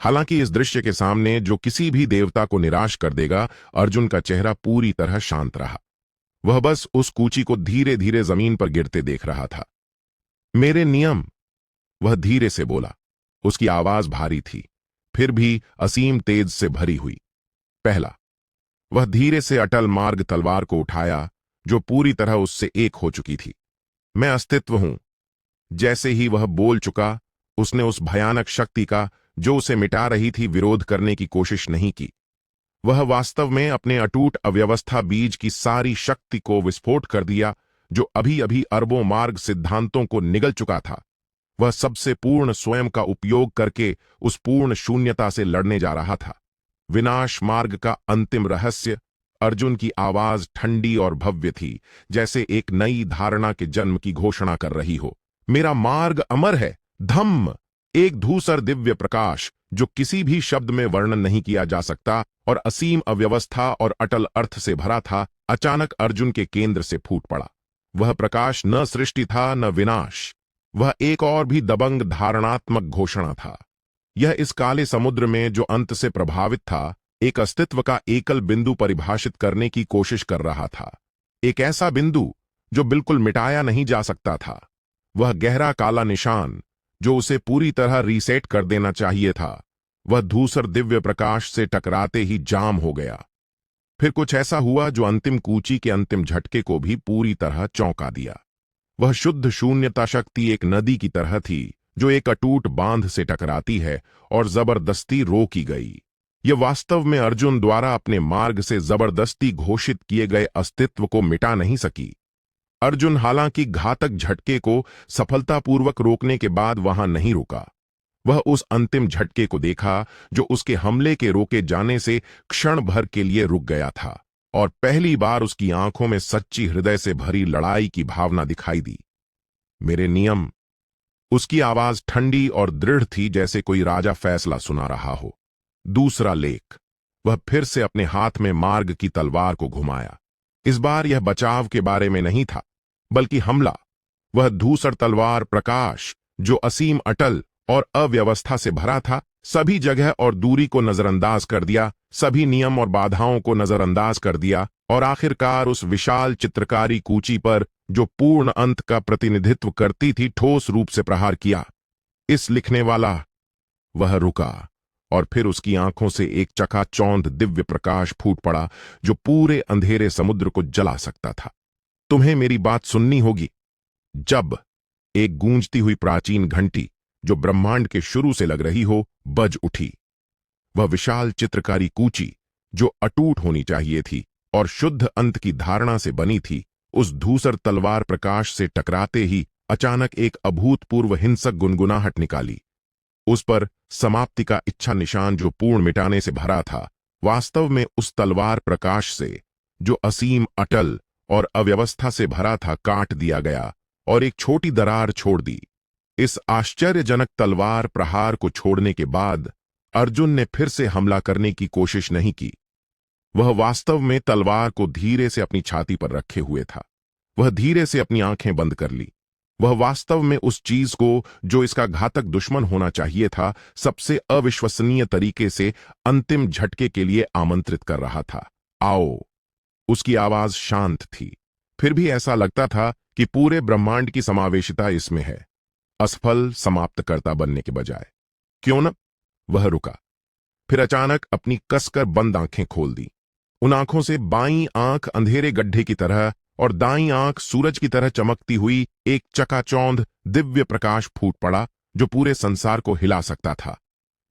हालांकि इस दृश्य के सामने जो किसी भी देवता को निराश कर देगा, अर्जुन का चेहरा पूरी तरह शांत रहा। वह बस उस कूची को धीरे धीरे जमीन पर गिरते देख रहा था। मेरे नियम, वह धीरे से बोला। उसकी आवाज भारी थी, फिर भी असीम तेज से भरी हुई। पहला, वह धीरे से अटल मार्ग तलवार को उठाया जो पूरी तरह उससे एक हो चुकी थी। मैं अस्तित्व हूं। जैसे ही वह बोल चुका, उसने उस भयानक शक्ति का जो उसे मिटा रही थी विरोध करने की कोशिश नहीं की। वह वास्तव में अपने अटूट अव्यवस्था बीज की सारी शक्ति को विस्फोट कर दिया जो अभी अभी अरबों मार्ग सिद्धांतों को निगल चुका था। वह सबसे पूर्ण स्वयं का उपयोग करके उस पूर्ण शून्यता से लड़ने जा रहा था। विनाश मार्ग का अंतिम रहस्य। अर्जुन की आवाज ठंडी और भव्य थी, जैसे एक नई धारणा के जन्म की घोषणा कर रही हो। मेरा मार्ग अमर है। धम्म, एक धूसर दिव्य प्रकाश जो किसी भी शब्द में वर्णन नहीं किया जा सकता और असीम अव्यवस्था और अटल अर्थ से भरा था, अचानक अर्जुन के केंद्र से फूट पड़ा। वह प्रकाश न सृष्टि था न विनाश, वह एक और भी दबंग धारणात्मक घोषणा था। यह इस काले समुद्र में जो अंत से प्रभावित था, एक अस्तित्व का एकल बिंदु परिभाषित करने की कोशिश कर रहा था। एक ऐसा बिंदु जो बिल्कुल मिटाया नहीं जा सकता था। वह गहरा काला निशान जो उसे पूरी तरह रीसेट कर देना चाहिए था, वह धूसर दिव्य प्रकाश से टकराते ही जाम हो गया। फिर कुछ ऐसा हुआ जो अंतिम कूची के अंतिम झटके को भी पूरी तरह चौंका दिया। वह शुद्ध शून्यता शक्ति एक नदी की तरह थी जो एक अटूट बांध से टकराती है और जबरदस्ती रोकी गई। यह वास्तव में अर्जुन द्वारा अपने मार्ग से जबरदस्ती घोषित किए गए अस्तित्व को मिटा नहीं सकी। अर्जुन हालांकि घातक झटके को सफलतापूर्वक रोकने के बाद वहां नहीं रुका। वह उस अंतिम झटके को देखा जो उसके हमले के रोके जाने से क्षण भर के लिए रुक गया था, और पहली बार उसकी आंखों में सच्ची हृदय से भरी लड़ाई की भावना दिखाई दी। मेरे नियम। उसकी आवाज ठंडी और दृढ़ थी, जैसे कोई राजा फैसला सुना रहा हो। दूसरा लेख। वह फिर से अपने हाथ में मार्ग की तलवार को घुमाया। इस बार यह बचाव के बारे में नहीं था, बल्कि हमला। वह धूसर तलवार प्रकाश जो असीम अटल और अव्यवस्था से भरा था, सभी जगह और दूरी को नजरअंदाज कर दिया, सभी नियम और बाधाओं को नजरअंदाज कर दिया, और आखिरकार उस विशाल चित्रकारी कूची पर जो पूर्ण अंत का प्रतिनिधित्व करती थी, ठोस रूप से प्रहार किया। इस लिखने वाला। वह रुका, और फिर उसकी आंखों से एक चकाचौंध दिव्य प्रकाश फूट पड़ा जो पूरे अंधेरे समुद्र को जला सकता था। तुम्हें मेरी बात सुननी होगी। जब एक गूंजती हुई प्राचीन घंटी जो ब्रह्मांड के शुरू से लग रही हो, बज उठी। वह विशाल चित्रकारी कूची जो अटूट होनी चाहिए थी और शुद्ध अंत की धारणा से बनी थी, उस धूसर तलवार प्रकाश से टकराते ही अचानक एक अभूतपूर्व हिंसक गुनगुनाहट निकाली। उस पर समाप्ति का इच्छा निशान जो पूर्ण मिटाने से भरा था, वास्तव में उस तलवार प्रकाश से जो असीम अटल और अव्यवस्था से भरा था, काट दिया गया और एक छोटी दरार छोड़ दी। इस आश्चर्यजनक तलवार प्रहार को छोड़ने के बाद अर्जुन ने फिर से हमला करने की कोशिश नहीं की। वह वास्तव में तलवार को धीरे से अपनी छाती पर रखे हुए था। वह धीरे से अपनी आंखें बंद कर ली। वह वास्तव में उस चीज को जो इसका घातक दुश्मन होना चाहिए था, सबसे अविश्वसनीय तरीके से अंतिम झटके के लिए आमंत्रित कर रहा था। आओ। उसकी आवाज शांत थी, फिर भी ऐसा लगता था कि पूरे ब्रह्मांड की समावेशिता इसमें है, असफल समाप्तकर्ता बनने के बजाय। क्यों न? वह रुका, फिर अचानक अपनी कसकर बंद आंखें खोल दी। उन आंखों से बाईं आंख अंधेरे गड्ढे की तरह और दाईं आंख सूरज की तरह चमकती हुई एक चकाचौंध दिव्य प्रकाश फूट पड़ा जो पूरे संसार को हिला सकता था।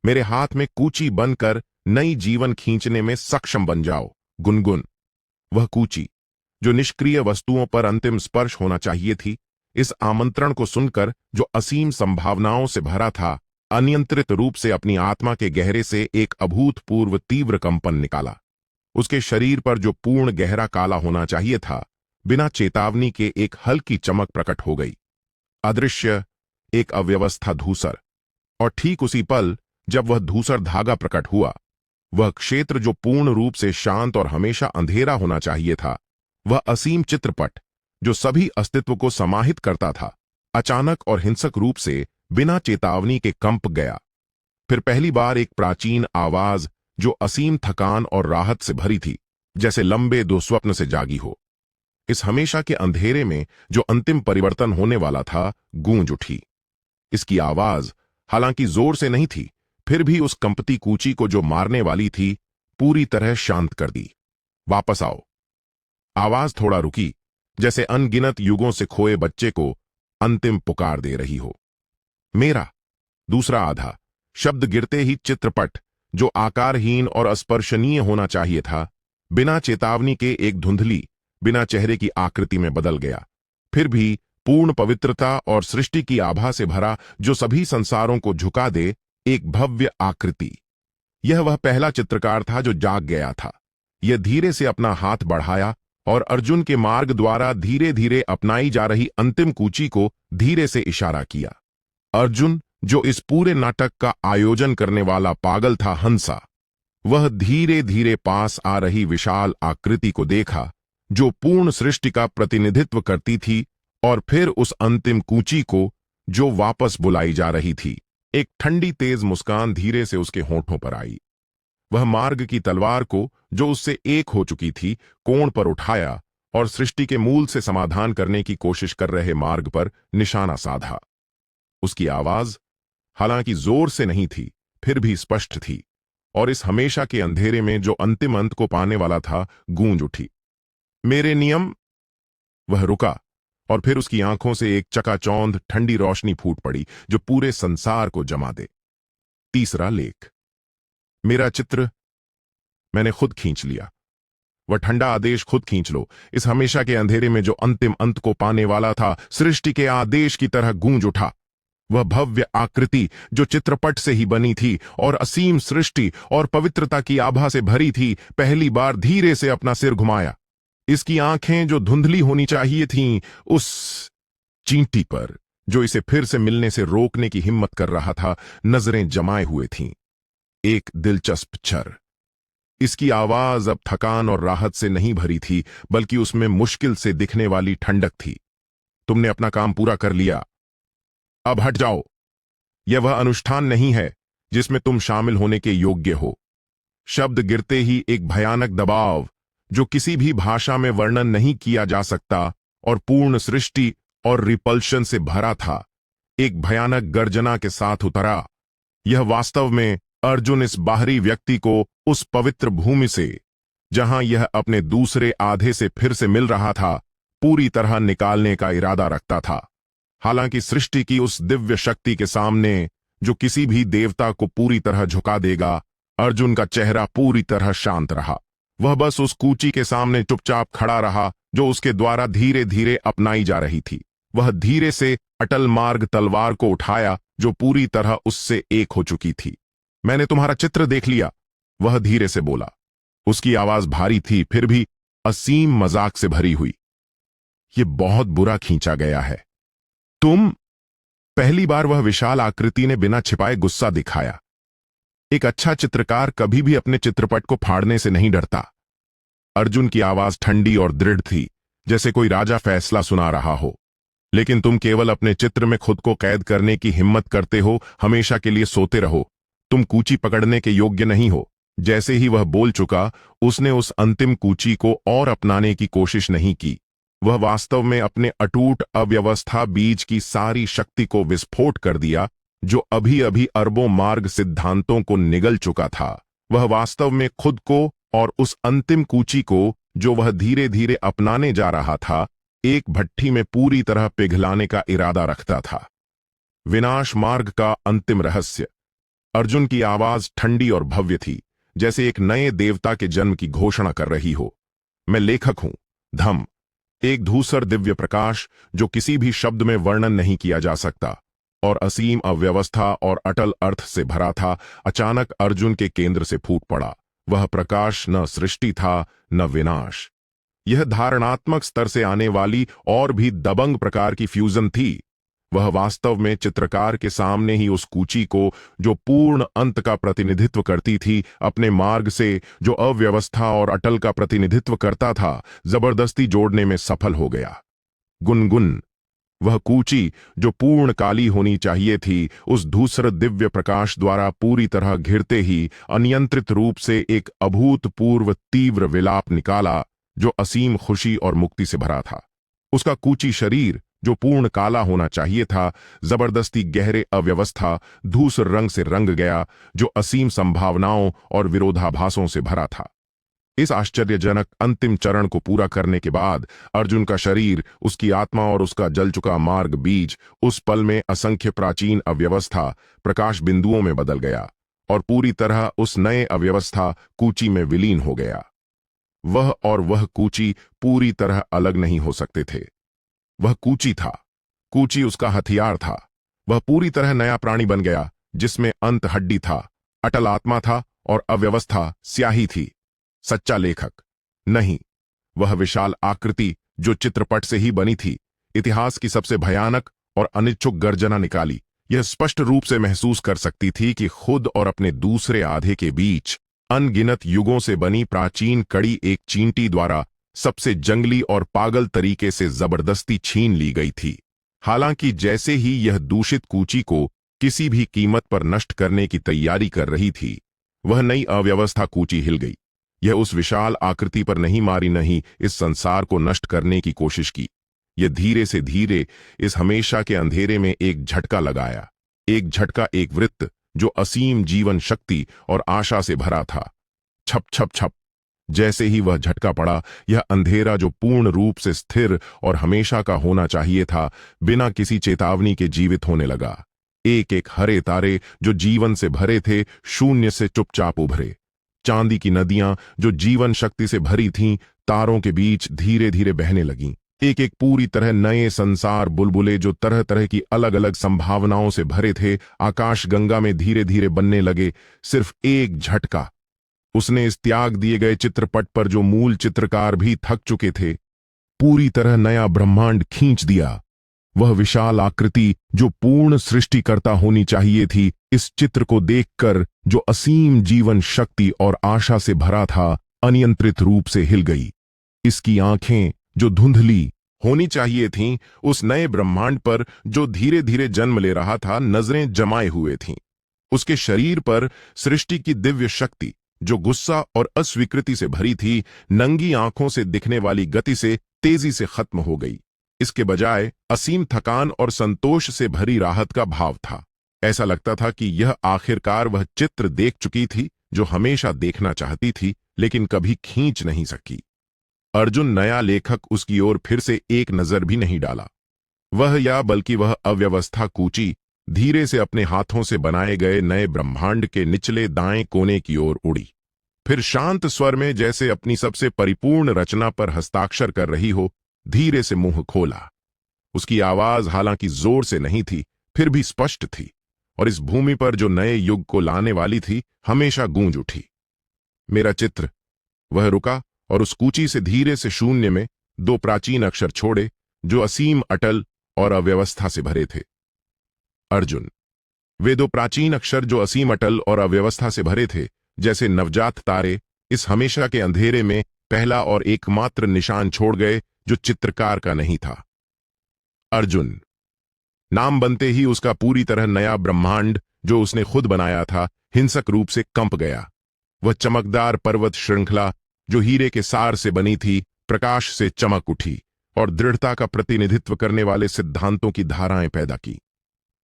मेरे हाथ में कूची बनकर नई जीवन खींचने में सक्षम बन जाओ, गुनगुन। वह कूची जो निष्क्रिय वस्तुओं पर अंतिम स्पर्श होना चाहिए थी, इस आमंत्रण को सुनकर जो असीम संभावनाओं से भरा था, अनियंत्रित रूप से अपनी आत्मा के गहरे से एक अभूतपूर्व तीव्र कंपन निकाला। उसके शरीर पर जो पूर्ण गहरा काला होना चाहिए था, बिना चेतावनी के एक हल्की चमक प्रकट हो गई। अदृश्य, एक अव्यवस्था धूसर। और ठीक उसी पल जब वह धूसर धागा प्रकट हुआ, वह क्षेत्र जो पूर्ण रूप से शांत और हमेशा अंधेरा होना चाहिए था, वह असीम चित्रपट जो सभी अस्तित्व को समाहित करता था, अचानक और हिंसक रूप से बिना चेतावनी के कंप गया। फिर पहली बार एक प्राचीन आवाज जो असीम थकान और राहत से भरी थी, जैसे लंबे दो स्वप्न से जागी हो। इस हमेशा के अंधेरे में जो अंतिम परिवर्तन होने वाला था, गूंज उठी। इसकी आवाज हालांकि जोर से नहीं थी, फिर भी उस कंपती कूची को जो मारने वाली थी, पूरी तरह शांत कर दी। वापस आओ। आवाज थोड़ा रुकी, जैसे अनगिनत युगों से खोए बच्चे को अंतिम पुकार दे रही हो। मेरा दूसरा आधा शब्द गिरते ही चित्रपट, जो आकारहीन और स्पर्शनीय होना चाहिए था, बिना चेतावनी के एक धुंधली, बिना चेहरे की आकृति में बदल गया। फिर भी पूर्ण पवित्रता और सृष्टि की आभा से भरा, जो सभी संसारों को झुका दे, एक भव्य आकृति। यह वह पहला चित्रकार था जो जाग गया था। यह धीरे से अपना हाथ बढ़ाया और अर्जुन के मार्ग द्वारा धीरे धीरे अपनाई जा रही अंतिम कूची को धीरे से इशारा किया। अर्जुन, जो इस पूरे नाटक का आयोजन करने वाला पागल था, हंसा। वह धीरे धीरे पास आ रही विशाल आकृति को देखा, जो पूर्ण सृष्टि का प्रतिनिधित्व करती थी, और फिर उस अंतिम कूची को जो वापस बुलाई जा रही थी। एक ठंडी तेज मुस्कान धीरे से उसके होंठों पर आई। वह मार्ग की तलवार को, जो उससे एक हो चुकी थी, कोण पर उठाया और सृष्टि के मूल से समाधान करने की कोशिश कर रहे मार्ग पर निशाना साधा। उसकी आवाज हालांकि जोर से नहीं थी, फिर भी स्पष्ट थी, और इस हमेशा के अंधेरे में जो अंतिम अंत को पाने वाला था, गूंज उठी। मेरे नियम। वह रुका, और फिर उसकी आंखों से एक चकाचौंध ठंडी रोशनी फूट पड़ी, जो पूरे संसार को जमा दे। तीसरा लेख। मेरा चित्र मैंने खुद खींच लिया। वह ठंडा आदेश खुद खींच लो। इस हमेशा के अंधेरे में जो अंतिम अंत को पाने वाला था, सृष्टि के आदेश की तरह गूंज उठा। वह भव्य आकृति जो चित्रपट से ही बनी थी और असीम सृष्टि और पवित्रता की आभा से भरी थी, पहली बार धीरे से अपना सिर घुमाया। इसकी आंखें, जो धुंधली होनी चाहिए थीं, उस चींटी पर, जो इसे फिर से मिलने से रोकने की हिम्मत कर रहा था, नजरें जमाए हुए थीं। एक दिलचस्प चर। इसकी आवाज अब थकान और राहत से नहीं भरी थी, बल्कि उसमें मुश्किल से दिखने वाली ठंडक थी। तुमने अपना काम पूरा कर लिया, अब हट जाओ। यह वह अनुष्ठान नहीं है जिसमें तुम शामिल होने के योग्य हो। शब्द गिरते ही एक भयानक दबाव, जो किसी भी भाषा में वर्णन नहीं किया जा सकता और पूर्ण सृष्टि और रिपल्शन से भरा था, एक भयानक गर्जना के साथ उतरा। यह वास्तव में अर्जुन, इस बाहरी व्यक्ति को उस पवित्र भूमि से, जहां यह अपने दूसरे आधे से फिर से मिल रहा था, पूरी तरह निकालने का इरादा रखता था। हालांकि सृष्टि की उस दिव्य शक्ति के सामने, जो किसी भी देवता को पूरी तरह झुका देगा, अर्जुन का चेहरा पूरी तरह शांत रहा। वह बस उस कूची के सामने चुपचाप खड़ा रहा, जो उसके द्वारा धीरे धीरे अपनाई जा रही थी। वह धीरे से अटल मार्ग तलवार को उठाया, जो पूरी तरह उससे एक हो चुकी थी। मैंने तुम्हारा चित्र देख लिया, वह धीरे से बोला। उसकी आवाज भारी थी, फिर भी असीम मजाक से भरी हुई। यह बहुत बुरा खींचा गया है। तुम। पहली बार वह विशाल आकृति ने बिना छिपाए गुस्सा दिखाया। एक अच्छा चित्रकार कभी भी अपने चित्रपट को फाड़ने से नहीं डरता। अर्जुन की आवाज ठंडी और दृढ़ थी, जैसे कोई राजा फैसला सुना रहा हो। लेकिन तुम केवल अपने चित्र में खुद को कैद करने की हिम्मत करते हो, हमेशा के लिए सोते रहो। तुम कूची पकड़ने के योग्य नहीं हो। जैसे ही वह बोल चुका, उसने उस अंतिम कूची को और अपनाने की कोशिश नहीं की। वह वास्तव में अपने अटूट अव्यवस्था बीज की सारी शक्ति को विस्फोट कर दिया, जो अभी अभी अरबों मार्ग सिद्धांतों को निगल चुका था। वह वास्तव में खुद को और उस अंतिम कूची को, जो वह धीरे धीरे अपनाने जा रहा था, एक भट्ठी में पूरी तरह पिघलाने का इरादा रखता था। विनाश मार्ग का अंतिम रहस्य। अर्जुन की आवाज ठंडी और भव्य थी, जैसे एक नए देवता के जन्म की घोषणा कर रही हो। मैं लेखक हूं, धम। एक धूसर दिव्य प्रकाश, जो किसी भी शब्द में वर्णन नहीं किया जा सकता और असीम अव्यवस्था और अटल अर्थ से भरा था, अचानक अर्जुन के केंद्र से फूट पड़ा। वह प्रकाश न सृष्टि था, न विनाश। यह धारणात्मक स्तर से आने वाली और भी दबंग प्रकार की फ्यूजन थी। वह वास्तव में चित्रकार के सामने ही उस कूची को, जो पूर्ण अंत का प्रतिनिधित्व करती थी, अपने मार्ग से, जो अव्यवस्था और अटल का प्रतिनिधित्व करता था, जबरदस्ती जोड़ने में सफल हो गया। गुनगुन। वह कूची जो पूर्ण काली होनी चाहिए थी, उस धूसर दिव्य प्रकाश द्वारा पूरी तरह घिरते ही अनियंत्रित रूप से एक अभूतपूर्व तीव्र विलाप निकाला जो असीम खुशी और मुक्ति से भरा था। उसका कूची शरीर जो पूर्ण काला होना चाहिए था, जबरदस्ती गहरे अव्यवस्था धूसर रंग से रंग गया जो असीम संभावनाओं और विरोधाभासों से भरा था। इस आश्चर्यजनक अंतिम चरण को पूरा करने के बाद अर्जुन का शरीर, उसकी आत्मा और उसका जल चुका मार्ग बीज उस पल में असंख्य प्राचीन अव्यवस्था प्रकाश बिंदुओं में बदल गया और पूरी तरह उस नए अव्यवस्था कूची में विलीन हो गया। वह और वह कूची पूरी तरह अलग नहीं हो सकते थे। वह कूची था, कूची उसका हथियार था। वह पूरी तरह नया प्राणी बन गया जिसमें अंत हड्डी था, अटल आत्मा था और अव्यवस्था स्याही थी। सच्चा लेखक नहीं, वह विशाल आकृति जो चित्रपट से ही बनी थी, इतिहास की सबसे भयानक और अनिच्छुक गर्जना निकाली। यह स्पष्ट रूप से महसूस कर सकती थी कि खुद और अपने दूसरे आधे के बीच अनगिनत युगों से बनी प्राचीन कड़ी एक चींटी द्वारा सबसे जंगली और पागल तरीके से जबरदस्ती छीन ली गई थी। हालांकि जैसे ही यह दूषित कूची को किसी भी कीमत पर नष्ट करने की तैयारी कर रही थी, वह नई अव्यवस्था कूची हिल गई। यह उस विशाल आकृति पर नहीं मारी, नहीं इस संसार को नष्ट करने की कोशिश की। यह धीरे से धीरे इस हमेशा के अंधेरे में एक झटका लगाया, एक झटका, एक वृत्त जो असीम जीवन शक्ति और आशा से भरा था। छप छप छप, जैसे ही वह झटका पड़ा, यह अंधेरा जो पूर्ण रूप से स्थिर और हमेशा का होना चाहिए था, बिना किसी चेतावनी के जीवित होने लगा। एक एक हरे तारे जो जीवन से भरे थे, शून्य से चुपचाप उभरे। चांदी की नदियां जो जीवन शक्ति से भरी थीं, तारों के बीच धीरे धीरे बहने लगीं। एक एक पूरी तरह नए संसार बुलबुले जो तरह तरह की अलग अलग संभावनाओं से भरे थे, आकाश गंगा में धीरे धीरे बनने लगे। सिर्फ एक झटका, उसने इस त्याग दिए गए चित्रपट पर जो मूल चित्रकार भी थक चुके थे, पूरी तरह नया ब्रह्मांड खींच दिया। वह विशाल आकृति जो पूर्ण सृष्टिकर्ता होनी चाहिए थी, इस चित्र को देखकर जो असीम जीवन शक्ति और आशा से भरा था, अनियंत्रित रूप से हिल गई। इसकी आंखें जो धुंधली होनी चाहिए थीं, उस नए ब्रह्मांड पर जो धीरे धीरे जन्म ले रहा था, नजरें जमाए हुए थीं। उसके शरीर पर सृष्टि की दिव्य शक्ति जो गुस्सा और अस्वीकृति से भरी थी, नंगी आंखों से दिखने वाली गति से तेजी से खत्म हो गई। इसके बजाय असीम थकान और संतोष से भरी राहत का भाव था। ऐसा लगता था कि यह आखिरकार वह चित्र देख चुकी थी जो हमेशा देखना चाहती थी लेकिन कभी खींच नहीं सकी। अर्जुन नया लेखक उसकी ओर फिर से एक नजर भी नहीं डाला। बल्कि वह अव्यवस्था कूची धीरे से अपने हाथों से बनाए गए नए ब्रह्मांड के निचले दाएं कोने की ओर उड़ी। फिर शांत स्वर में, जैसे अपनी सबसे परिपूर्ण रचना पर हस्ताक्षर कर रही हो, धीरे से मुंह खोला। उसकी आवाज हालांकि जोर से नहीं थी, फिर भी स्पष्ट थी और इस भूमि पर जो नए युग को लाने वाली थी, हमेशा गूंज उठी। मेरा चित्र। वह रुका और उस कूची से धीरे से शून्य में दो प्राचीन अक्षर छोड़े जो असीम, अटल और अव्यवस्था से भरे थे। अर्जुन। वे दो प्राचीन अक्षर जो असीम, अटल और अव्यवस्था से भरे थे, जैसे नवजात तारे इस हमेशा के अंधेरे में पहला और एकमात्र निशान छोड़ गए जो चित्रकार का नहीं था। अर्जुन। नाम बनते ही उसका पूरी तरह नया ब्रह्मांड जो उसने खुद बनाया था, हिंसक रूप से कंप गया। वह चमकदार पर्वत श्रृंखला जो हीरे के सार से बनी थी, प्रकाश से चमक उठी और दृढ़ता का प्रतिनिधित्व करने वाले सिद्धांतों की धाराएं पैदा की।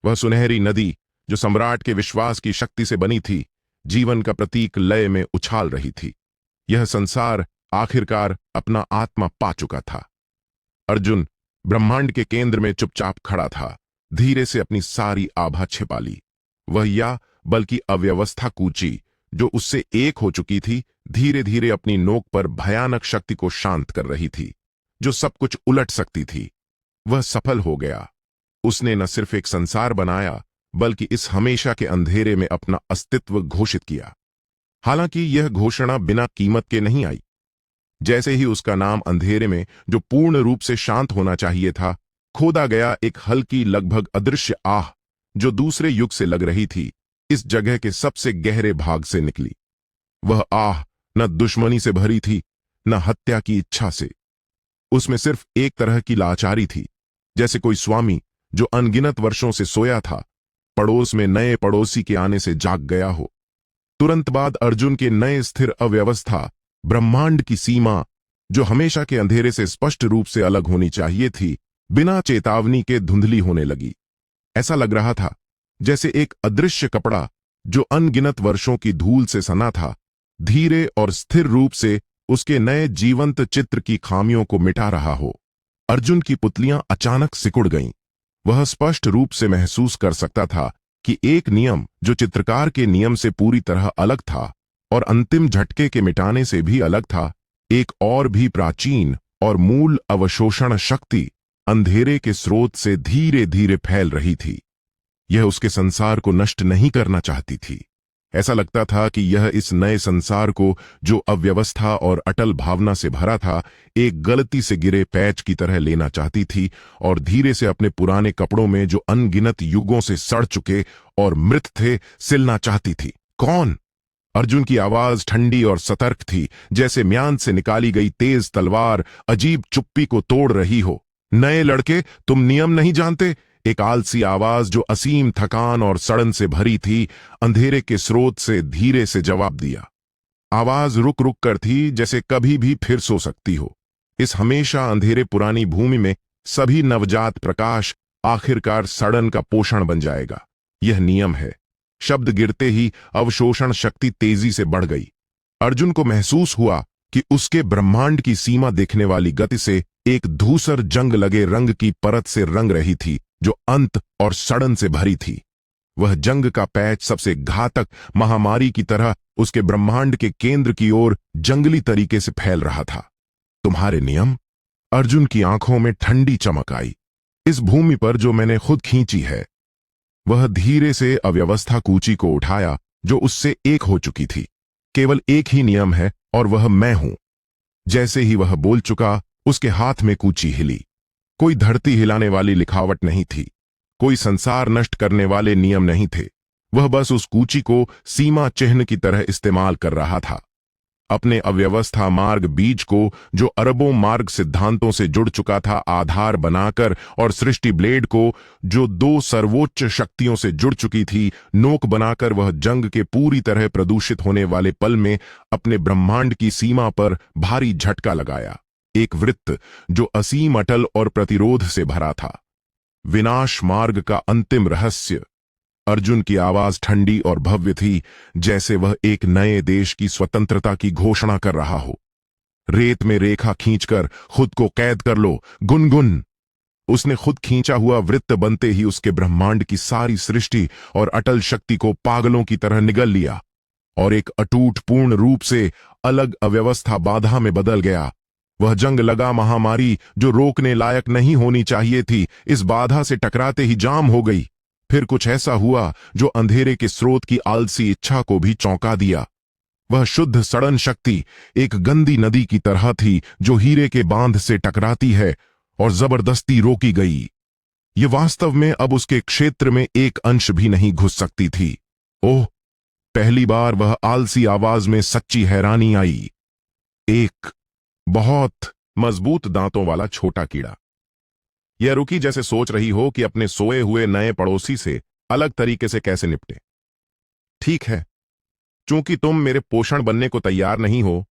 वह सुनहरी नदी जो सम्राट के विश्वास की शक्ति से बनी थी, जीवन का प्रतीक लय में उछाल रही थी। यह संसार आखिरकार अपना आत्मा पा चुका था। अर्जुन ब्रह्मांड के केंद्र में चुपचाप खड़ा था, धीरे से अपनी सारी आभा छिपा ली। बल्कि अव्यवस्था कूची जो उससे एक हो चुकी थी, धीरे धीरे अपनी नोक पर भयानक शक्ति को शांत कर रही थी जो सब कुछ उलट सकती थी। वह सफल हो गया। उसने न सिर्फ एक संसार बनाया, बल्कि इस हमेशा के अंधेरे में अपना अस्तित्व घोषित किया। हालांकि यह घोषणा बिना कीमत के नहीं आई। जैसे ही उसका नाम अंधेरे में जो पूर्ण रूप से शांत होना चाहिए था, खोदा गया, एक हल्की, लगभग अदृश्य आह जो दूसरे युग से लग रही थी, इस जगह के सबसे गहरे भाग से निकली। वह आह न दुश्मनी से भरी थी, न हत्या की इच्छा से। उसमें सिर्फ एक तरह की लाचारी थी, जैसे कोई स्वामी जो अनगिनत वर्षों से सोया था, पड़ोस में नए पड़ोसी के आने से जाग गया हो। तुरंत बाद अर्जुन के नए स्थिर अव्यवस्था, ब्रह्मांड की सीमा जो हमेशा के अंधेरे से स्पष्ट रूप से अलग होनी चाहिए थी, बिना चेतावनी के धुंधली होने लगी। ऐसा लग रहा था जैसे एक अदृश्य कपड़ा जो अनगिनत वर्षों की धूल से सना था, धीरे और स्थिर रूप से उसके नए जीवंत चित्र की खामियों को मिटा रहा हो। अर्जुन की पुतलियां अचानक सिकुड़ गईं। वह स्पष्ट रूप से महसूस कर सकता था कि एक नियम जो चित्रकार के नियम से पूरी तरह अलग था और अंतिम झटके के मिटाने से भी अलग था, एक और भी प्राचीन और मूल अवशोषण शक्ति अंधेरे के स्रोत से धीरे धीरे फैल रही थी। यह उसके संसार को नष्ट नहीं करना चाहती थी। ऐसा लगता था कि यह इस नए संसार को, जो अव्यवस्था और अटल भावना से भरा था, एक गलती से गिरे पैच की तरह लेना चाहती थी और धीरे से अपने पुराने कपड़ों में, जो अनगिनत युगों से सड़ चुके और मृत थे, सिलना चाहती थी। कौन? अर्जुन की आवाज ठंडी और सतर्क थी, जैसे म्यान से निकाली गई तेज तलवार अजीब चुप्पी को तोड़ रही हो। नए लड़के, तुम नियम नहीं जानते? एक आलसी आवाज जो असीम थकान और सड़न से भरी थी, अंधेरे के स्रोत से धीरे से जवाब दिया। आवाज रुक रुक कर थी, जैसे कभी भी फिर सो सकती हो। इस हमेशा अंधेरे पुरानी भूमि में सभी नवजात प्रकाश आखिरकार सड़न का पोषण बन जाएगा। यह नियम है। शब्द गिरते ही अवशोषण शक्ति तेजी से बढ़ गई। अर्जुन को महसूस हुआ कि उसके ब्रह्मांड की सीमा देखने वाली गति से एक धूसर जंग लगे रंग की परत से रंग रही थी, जो अंत और सड़न से भरी थी। वह जंग का पैच सबसे घातक महामारी की तरह उसके ब्रह्मांड के केंद्र की ओर जंगली तरीके से फैल रहा था। तुम्हारे नियम? अर्जुन की आंखों में ठंडी चमक आई। इस भूमि पर जो मैंने खुद खींची है। वह धीरे से अव्यवस्था कूची को उठाया जो उससे एक हो चुकी थी। केवल एक ही नियम है और वह मैं हूं। जैसे ही वह बोल चुका, उसके हाथ में कूची हिली। कोई धरती हिलाने वाली लिखावट नहीं थी, कोई संसार नष्ट करने वाले नियम नहीं थे। वह बस उस कूची को सीमा चिन्ह की तरह इस्तेमाल कर रहा था। अपने अव्यवस्था मार्ग बीज को, जो अरबों मार्ग सिद्धांतों से जुड़ चुका था, आधार बनाकर, और सृष्टि ब्लेड को, जो दो सर्वोच्च शक्तियों से जुड़ चुकी थी, नोक बनाकर, वह जंग के पूरी तरह प्रदूषित होने वाले पल में अपने ब्रह्मांड की सीमा पर भारी झटका लगाया। एक वृत्त जो असीम, अटल और प्रतिरोध से भरा था। विनाश मार्ग का अंतिम रहस्य। अर्जुन की आवाज ठंडी और भव्य थी, जैसे वह एक नए देश की स्वतंत्रता की घोषणा कर रहा हो। रेत में रेखा खींचकर खुद को कैद कर लो, गुनगुन। उसने खुद खींचा हुआ वृत्त बनते ही उसके ब्रह्मांड की सारी सृष्टि और अटल शक्ति को पागलों की तरह निगल लिया और एक अटूट पूर्ण रूप से अलग अव्यवस्था बाधा में बदल गया। वह जंग लगा महामारी जो रोकने लायक नहीं होनी चाहिए थी, इस बाधा से टकराते ही जाम हो गई। फिर कुछ ऐसा हुआ जो अंधेरे के स्रोत की आलसी इच्छा को भी चौंका दिया। वह शुद्ध सड़न शक्ति एक गंदी नदी की तरह थी जो हीरे के बांध से टकराती है और जबरदस्ती रोकी गई। ये वास्तव में अब उसके क्षेत्र में एक अंश भी नहीं घुस सकती थी। ओह! पहली बार वह आलसी आवाज में सच्ची हैरानी आई। एक बहुत मजबूत दांतों वाला छोटा कीड़ा। यह रुकी, जैसे सोच रही हो कि अपने सोए हुए नए पड़ोसी से अलग तरीके से कैसे निपटे। ठीक है, चूंकि तुम मेरे पोषण बनने को तैयार नहीं हो।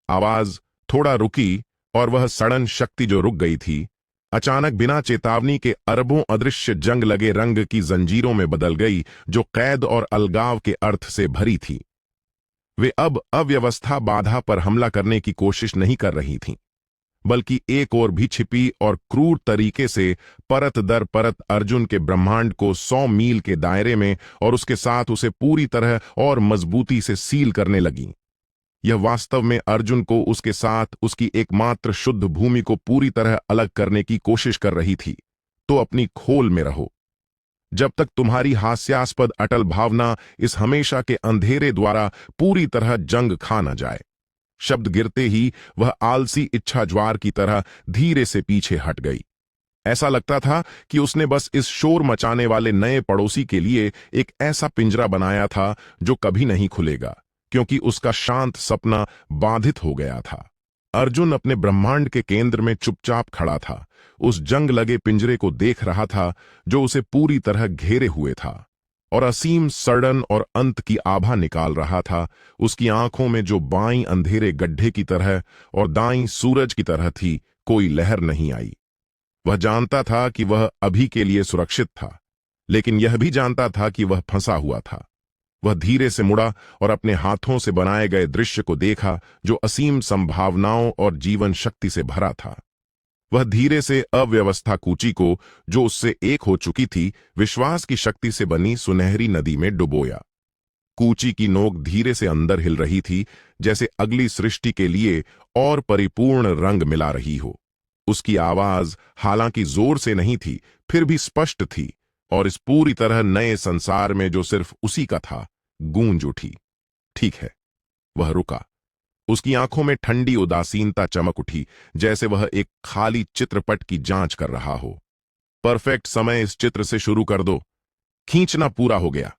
आवाज थोड़ा रुकी और वह सड़न शक्ति जो रुक गई थी, अचानक बिना चेतावनी के अरबों अदृश्य जंग लगे रंग की जंजीरों में बदल गई, जो कैद और अलगाव के अर्थ से भरी थी। वे अब अव्यवस्था बाधा पर हमला करने की कोशिश नहीं कर रही थीं, बल्कि एक और भी छिपी और क्रूर तरीके से परत दर परत अर्जुन के ब्रह्मांड को 100 मील के दायरे में और उसके साथ उसे पूरी तरह और मजबूती से सील करने लगीं। यह वास्तव में अर्जुन को उसके साथ उसकी एकमात्र शुद्ध भूमि को पूरी तरह अलग करने की कोशिश कर रही थी। तो अपनी खोल में रहो, जब तक तुम्हारी हास्यास्पद अटल भावना इस हमेशा के अंधेरे द्वारा पूरी तरह जंग खा न जाए। शब्द गिरते ही वह आलसी इच्छा ज्वार की तरह धीरे से पीछे हट गई। ऐसा लगता था कि उसने बस इस शोर मचाने वाले नए पड़ोसी के लिए एक ऐसा पिंजरा बनाया था जो कभी नहीं खुलेगा, क्योंकि उसका शांत सपना बाधित हो गया था। अर्जुन अपने ब्रह्मांड के केंद्र में चुपचाप खड़ा था, उस जंग लगे पिंजरे को देख रहा था जो उसे पूरी तरह घेरे हुए था और असीम सड़न और अंत की आभा निकाल रहा था। उसकी आंखों में जो बाईं अंधेरे गड्ढे की तरह और दाईं सूरज की तरह थी, कोई लहर नहीं आई। वह जानता था कि वह अभी के लिए सुरक्षित था, लेकिन यह भी जानता था कि वह फंसा हुआ था। वह धीरे से मुड़ा और अपने हाथों से बनाए गए दृश्य को देखा जो असीम संभावनाओं और जीवन शक्ति से भरा था। वह धीरे से अव्यवस्था कूची को, जो उससे एक हो चुकी थी, विश्वास की शक्ति से बनी सुनहरी नदी में डुबोया। कूची की नोक धीरे से अंदर हिल रही थी, जैसे अगली सृष्टि के लिए और परिपूर्ण रंग मिला रही हो। उसकी आवाज हालांकि जोर से नहीं थी, फिर भी स्पष्ट थी और इस पूरी तरह नए संसार में जो सिर्फ उसी का था, गूंज उठी। ठीक है। वह रुका। उसकी आंखों में ठंडी उदासीनता चमक उठी, जैसे वह एक खाली चित्रपट की जांच कर रहा हो। परफेक्ट समय, इस चित्र से शुरू कर दो। खींचना पूरा हो गया।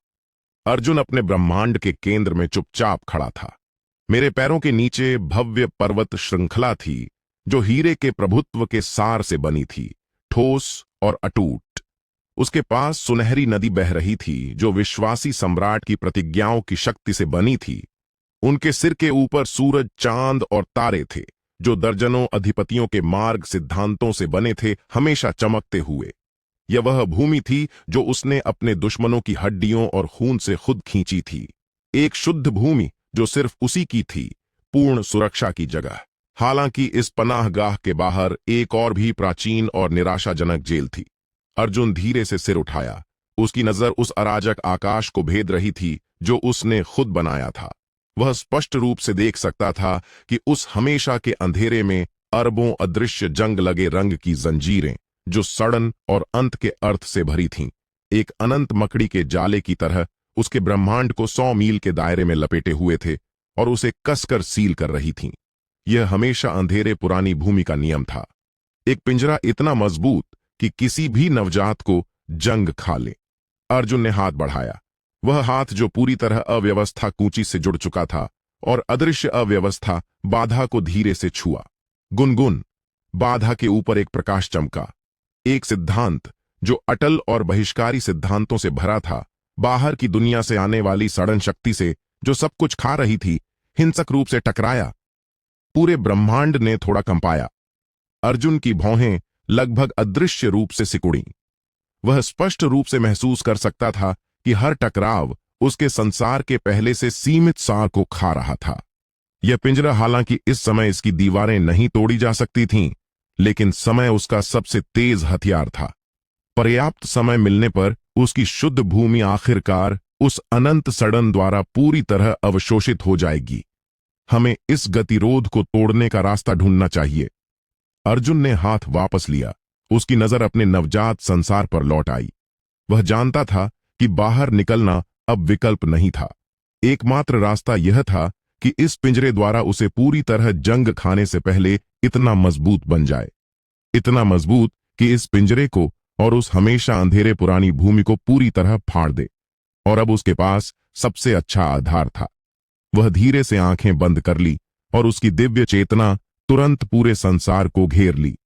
अर्जुन अपने ब्रह्मांड के केंद्र में चुपचाप खड़ा था। मेरे पैरों के नीचे भव्य पर्वत श्रृंखला थी, जो हीरे के प्रभुत्व के सार से बनी थी, ठोस और अटूट। उसके पास सुनहरी नदी बह रही थी, जो विश्वासी सम्राट की प्रतिज्ञाओं की शक्ति से बनी थी। उनके सिर के ऊपर सूरज, चांद और तारे थे, जो दर्जनों अधिपतियों के मार्ग सिद्धांतों से बने थे, हमेशा चमकते हुए। यह वह भूमि थी जो उसने अपने दुश्मनों की हड्डियों और खून से खुद खींची थी। एक शुद्ध भूमि जो सिर्फ उसी की थी, पूर्ण सुरक्षा की जगह। हालांकि इस पनाहगाह के बाहर एक और भी प्राचीन और निराशाजनक जेल थी। अर्जुन धीरे से सिर उठाया। उसकी नजर उस अराजक आकाश को भेद रही थी जो उसने खुद बनाया था। वह स्पष्ट रूप से देख सकता था कि उस हमेशा के अंधेरे में अरबों अदृश्य जंग लगे रंग की जंजीरें, जो सड़न और अंत के अर्थ से भरी थीं, एक अनंत मकड़ी के जाले की तरह उसके ब्रह्मांड को 100 मील के दायरे में लपेटे हुए थे और उसे कसकर सील कर रही थीं। यह हमेशा अंधेरे पुरानी भूमि का नियम था। एक पिंजरा इतना मजबूत कि किसी भी नवजात को जंग खा ले। अर्जुन ने हाथ बढ़ाया, वह हाथ जो पूरी तरह अव्यवस्था कूची से जुड़ चुका था और अदृश्य अव्यवस्था बाधा को धीरे से छुआ। गुनगुन। बाधा के ऊपर एक प्रकाश चमका, एक सिद्धांत जो अटल और बहिष्कारी सिद्धांतों से भरा था। बाहर की दुनिया से आने वाली सड़न शक्ति से, जो सब कुछ खा रही थी, हिंसक रूप से टकराया। पूरे ब्रह्मांड ने थोड़ा कंपाया। अर्जुन की भौहें लगभग अदृश्य रूप से सिकुड़ी। वह स्पष्ट रूप से महसूस कर सकता था कि हर टकराव उसके संसार के पहले से सीमित सार को खा रहा था। यह पिंजरा, हालांकि इस समय इसकी दीवारें नहीं तोड़ी जा सकती थीं, लेकिन समय उसका सबसे तेज हथियार था। पर्याप्त समय मिलने पर उसकी शुद्ध भूमि आखिरकार उस अनंत सड़न द्वारा पूरी तरह अवशोषित हो जाएगी। हमें इस गतिरोध को तोड़ने का रास्ता ढूंढना चाहिए। अर्जुन ने हाथ वापस लिया। उसकी नजर अपने नवजात संसार पर लौट आई। वह जानता था कि बाहर निकलना अब विकल्प नहीं था। एकमात्र रास्ता यह था कि इस पिंजरे द्वारा उसे पूरी तरह जंग खाने से पहले इतना मजबूत बन जाए, इतना मजबूत कि इस पिंजरे को और उस हमेशा अंधेरे पुरानी भूमि को पूरी तरह फाड़ दे। और अब उसके पास सबसे अच्छा आधार था। वह धीरे से आंखें बंद कर ली और उसकी दिव्य चेतना तुरंत पूरे संसार को घेर ली।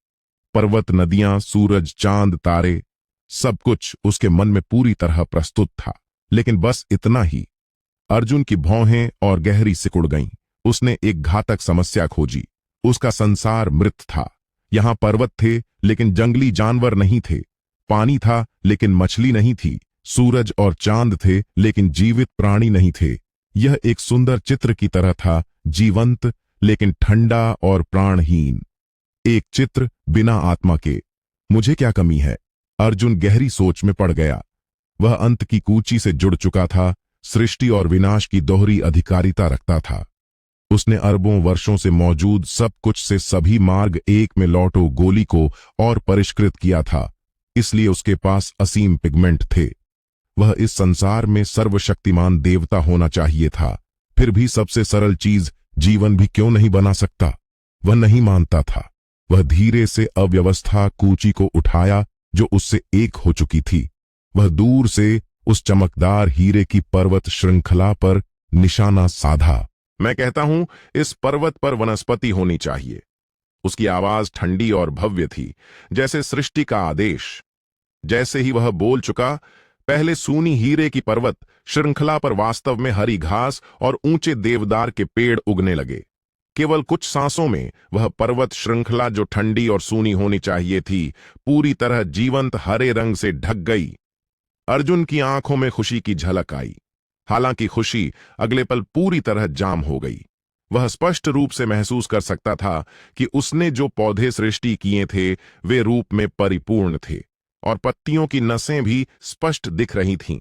पर्वत, नदियां, सूरज, चांद, तारे, सब कुछ उसके मन में पूरी तरह प्रस्तुत था। लेकिन बस इतना ही। अर्जुन की भौहें और गहरी सिकुड़ गईं। उसने एक घातक समस्या खोजी। उसका संसार मृत था। यहां पर्वत थे, लेकिन जंगली जानवर नहीं थे। पानी था, लेकिन मछली नहीं थी। सूरज और चांद थे, लेकिन जीवित प्राणी नहीं थे। यह एक सुंदर चित्र की तरह था, जीवंत लेकिन ठंडा और प्राणहीन। एक चित्र बिना आत्मा के। मुझे क्या कमी है? अर्जुन गहरी सोच में पड़ गया। वह अंत की कूची से जुड़ चुका था, सृष्टि और विनाश की दोहरी अधिकारिता रखता था। उसने अरबों वर्षों से मौजूद सब कुछ से सभी मार्ग एक में लौटो गोली को और परिष्कृत किया था, इसलिए उसके पास असीम पिगमेंट थे। वह इस संसार में सर्वशक्तिमान देवता होना चाहिए था। फिर भी सबसे सरल चीज जीवन भी क्यों नहीं बना सकता? वह नहीं मानता था। वह धीरे से अव्यवस्था कूची को उठाया जो उससे एक हो चुकी थी। वह दूर से उस चमकदार हीरे की पर्वत श्रृंखला पर निशाना साधा। मैं कहता हूं, इस पर्वत पर वनस्पति होनी चाहिए। उसकी आवाज ठंडी और भव्य थी, जैसे सृष्टि का आदेश। जैसे ही वह बोल चुका, पहले सूनी हीरे की पर्वत श्रृंखला पर वास्तव में हरी घास और ऊंचे देवदार के पेड़ उगने लगे। केवल कुछ सांसों में वह पर्वत श्रृंखला, जो ठंडी और सूनी होनी चाहिए थी, पूरी तरह जीवंत हरे रंग से ढक गई। अर्जुन की आंखों में खुशी की झलक आई। हालांकि खुशी अगले पल पूरी तरह जाम हो गई। वह स्पष्ट रूप से महसूस कर सकता था कि उसने जो पौधे सृष्टि किए थे वे रूप में परिपूर्ण थे और पत्तियों की नसें भी स्पष्ट दिख रही थीं,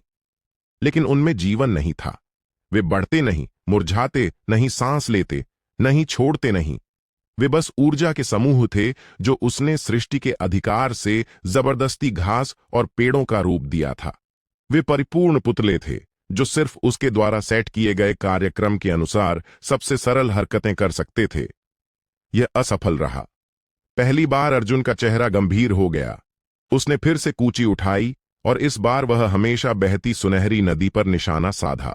लेकिन उनमें जीवन नहीं था। वे बढ़ते नहीं, मुरझाते नहीं, सांस लेते नहीं, छोड़ते नहीं। वे बस ऊर्जा के समूह थे जो उसने सृष्टि के अधिकार से जबरदस्ती घास और पेड़ों का रूप दिया था। वे परिपूर्ण पुतले थे जो सिर्फ उसके द्वारा सेट किए गए कार्यक्रम के अनुसार सबसे सरल हरकतें कर सकते थे। यह असफल रहा। पहली बार अर्जुन का चेहरा गंभीर हो गया। उसने फिर से कूंची उठाई और इस बार वह हमेशा बहती सुनहरी नदी पर निशाना साधा।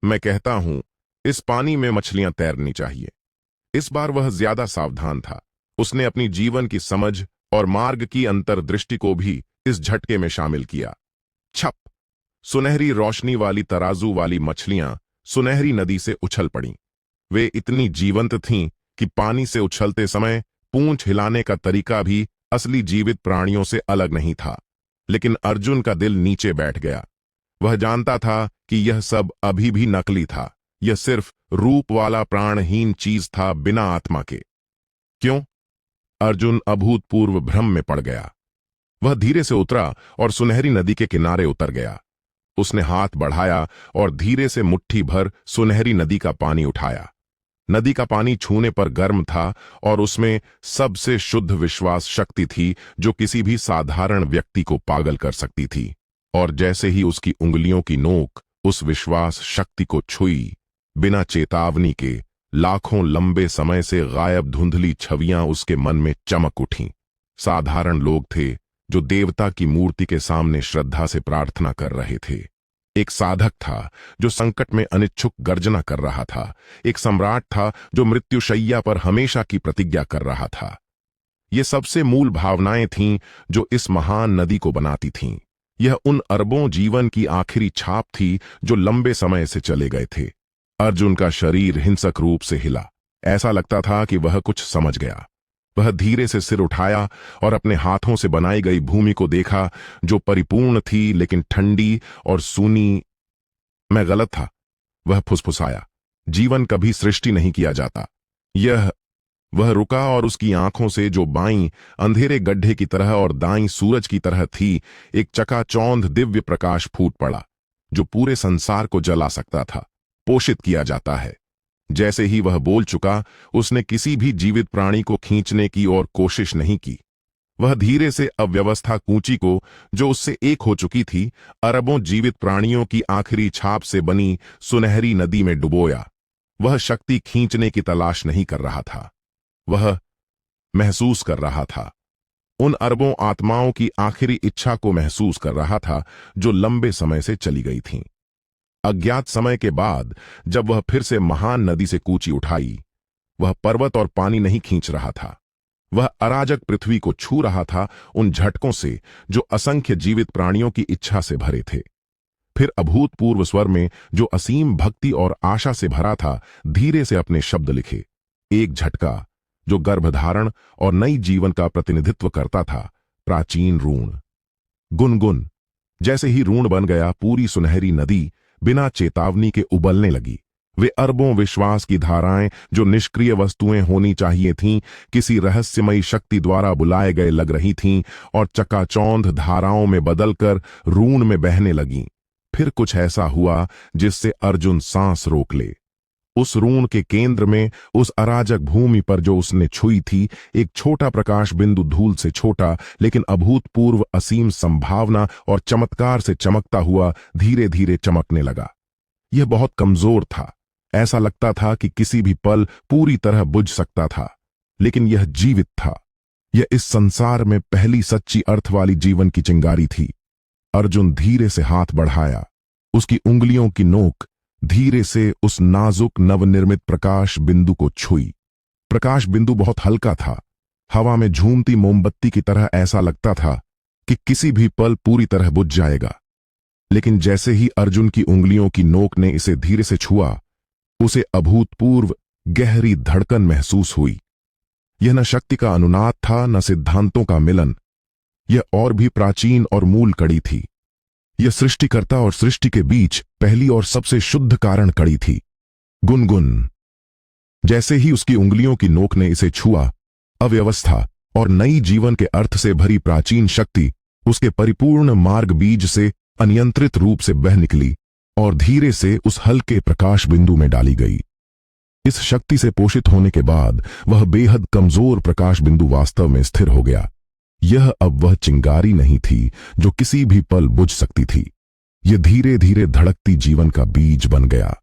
मैं कहता हूं, इस पानी में मछलियां तैरनी चाहिए। इस बार वह ज्यादा सावधान था। उसने अपनी जीवन की समझ और मार्ग की अंतर्दृष्टि को भी इस झटके में शामिल किया। छप! सुनहरी रोशनी वाली तराजू वाली मछलियां सुनहरी नदी से उछल पड़ीं। वे इतनी जीवंत थीं कि पानी से उछलते समय पूंछ हिलाने का तरीका भी असली जीवित प्राणियों से अलग नहीं था। लेकिन अर्जुन का दिल नीचे बैठ गया। वह जानता था कि यह सब अभी भी नकली था। यह सिर्फ रूप वाला प्राणहीन चीज था, बिना आत्मा के। क्यों? अर्जुन अभूतपूर्व भ्रम में पड़ गया। वह धीरे से उतरा और सुनहरी नदी के किनारे उतर गया। उसने हाथ बढ़ाया और धीरे से मुट्ठी भर सुनहरी नदी का पानी उठाया। नदी का पानी छूने पर गर्म था और उसमें सबसे शुद्ध विश्वास शक्ति थी जो किसी भी साधारण व्यक्ति को पागल कर सकती थी। और जैसे ही उसकी उंगलियों की नोक उस विश्वास शक्ति को छुई, बिना चेतावनी के लाखों लंबे समय से गायब धुंधली छवियां उसके मन में चमक उठीं। साधारण लोग थे जो देवता की मूर्ति के सामने श्रद्धा से प्रार्थना कर रहे थे। एक साधक था जो संकट में अनिच्छुक गर्जना कर रहा था। एक सम्राट था जो मृत्युशैया पर हमेशा की प्रतिज्ञा कर रहा था। ये सबसे मूल भावनाएं थीं जो इस महान नदी को बनाती थीं। यह उन अरबों जीवन की आखिरी छाप थी जो लंबे समय से चले गए थे। अर्जुन का शरीर हिंसक रूप से हिला। ऐसा लगता था कि वह कुछ समझ गया। वह धीरे से सिर उठाया और अपने हाथों से बनाई गई भूमि को देखा, जो परिपूर्ण थी लेकिन ठंडी और सूनी। मैं गलत था, वह फुसफुसाया। जीवन कभी सृष्टि नहीं किया जाता। वह रुका और उसकी आंखों से, जो बाईं अंधेरे गड्ढे की तरह और दाईं सूरज की तरह थी, एक चकाचौंध दिव्य प्रकाश फूट पड़ा जो पूरे संसार को जला सकता था। पोषित किया जाता है। जैसे ही वह बोल चुका, उसने किसी भी जीवित प्राणी को खींचने की और कोशिश नहीं की। वह धीरे से अव्यवस्था कूंची को, जो उससे एक हो चुकी थी, अरबों जीवित प्राणियों की आखिरी छाप से बनी सुनहरी नदी में डुबोया। वह शक्ति खींचने की तलाश नहीं कर रहा था, वह महसूस कर रहा था। उन अरबों आत्माओं की आखिरी इच्छा को महसूस कर रहा था जो लंबे समय से चली गई थीं। अज्ञात समय के बाद जब वह फिर से महान नदी से कूंची उठाई, वह पर्वत और पानी नहीं खींच रहा था। वह अराजक पृथ्वी को छू रहा था, उन झटकों से जो असंख्य जीवित प्राणियों की इच्छा से भरे थे। फिर अभूतपूर्व स्वर में, जो असीम भक्ति और आशा से भरा था, धीरे से अपने शब्द लिखे। एक झटका जो गर्भधारण और नई जीवन का प्रतिनिधित्व करता था। प्राचीन ऋण। गुनगुन। जैसे ही ऋण बन गया, पूरी सुनहरी नदी बिना चेतावनी के उबलने लगी। वे अरबों विश्वास की धाराएं जो निष्क्रिय वस्तुएं होनी चाहिए थीं, किसी रहस्यमयी शक्ति द्वारा बुलाए गए लग रही थीं और चकाचौंध धाराओं में बदलकर ऋण में बहने लगीं। फिर कुछ ऐसा हुआ जिससे अर्जुन सांस रोक ले। उस ऋण के केंद्र में, उस अराजक भूमि पर जो उसने छुई थी, एक छोटा प्रकाश बिंदु, धूल से छोटा लेकिन अभूतपूर्व असीम संभावना और चमत्कार से चमकता हुआ धीरे धीरे चमकने लगा। यह बहुत कमजोर था। ऐसा लगता था कि किसी भी पल पूरी तरह बुझ सकता था, लेकिन यह जीवित था। यह इस संसार में पहली सच्ची अर्थ वाली जीवन की चिंगारी थी। अर्जुन धीरे से हाथ बढ़ाया। उसकी उंगलियों की नोक धीरे से उस नाजुक नवनिर्मित प्रकाश बिंदु को छुई। प्रकाश बिंदु बहुत हल्का था, हवा में झूमती मोमबत्ती की तरह। ऐसा लगता था कि किसी भी पल पूरी तरह बुझ जाएगा। लेकिन जैसे ही अर्जुन की उंगलियों की नोक ने इसे धीरे से छुआ, उसे अभूतपूर्व गहरी धड़कन महसूस हुई। यह न शक्ति का अनुनाद था, न सिद्धांतों का मिलन। यह और भी प्राचीन और मूल कड़ी थी। यह सृष्टिकर्ता और सृष्टि के बीच पहली और सबसे शुद्ध कारण कड़ी थी। गुनगुन। जैसे ही उसकी उंगलियों की नोक ने इसे छुआ, अव्यवस्था और नई जीवन के अर्थ से भरी प्राचीन शक्ति उसके परिपूर्ण मार्ग बीज से अनियंत्रित रूप से बह निकली और धीरे से उस हल्के प्रकाश बिंदु में डाली गई। इस शक्ति से पोषित होने के बाद वह बेहद कमजोर प्रकाश बिंदु वास्तव में स्थिर हो गया। यह अब वह चिंगारी नहीं थी जो किसी भी पल बुझ सकती थी। यह धीरे धीरे धड़कती जीवन का बीज बन गया।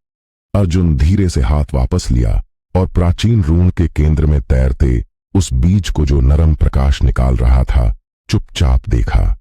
अर्जुन धीरे से हाथ वापस लिया और प्राचीन रून के केंद्र में तैरते उस बीज को, जो नरम प्रकाश निकाल रहा था, चुपचाप देखा।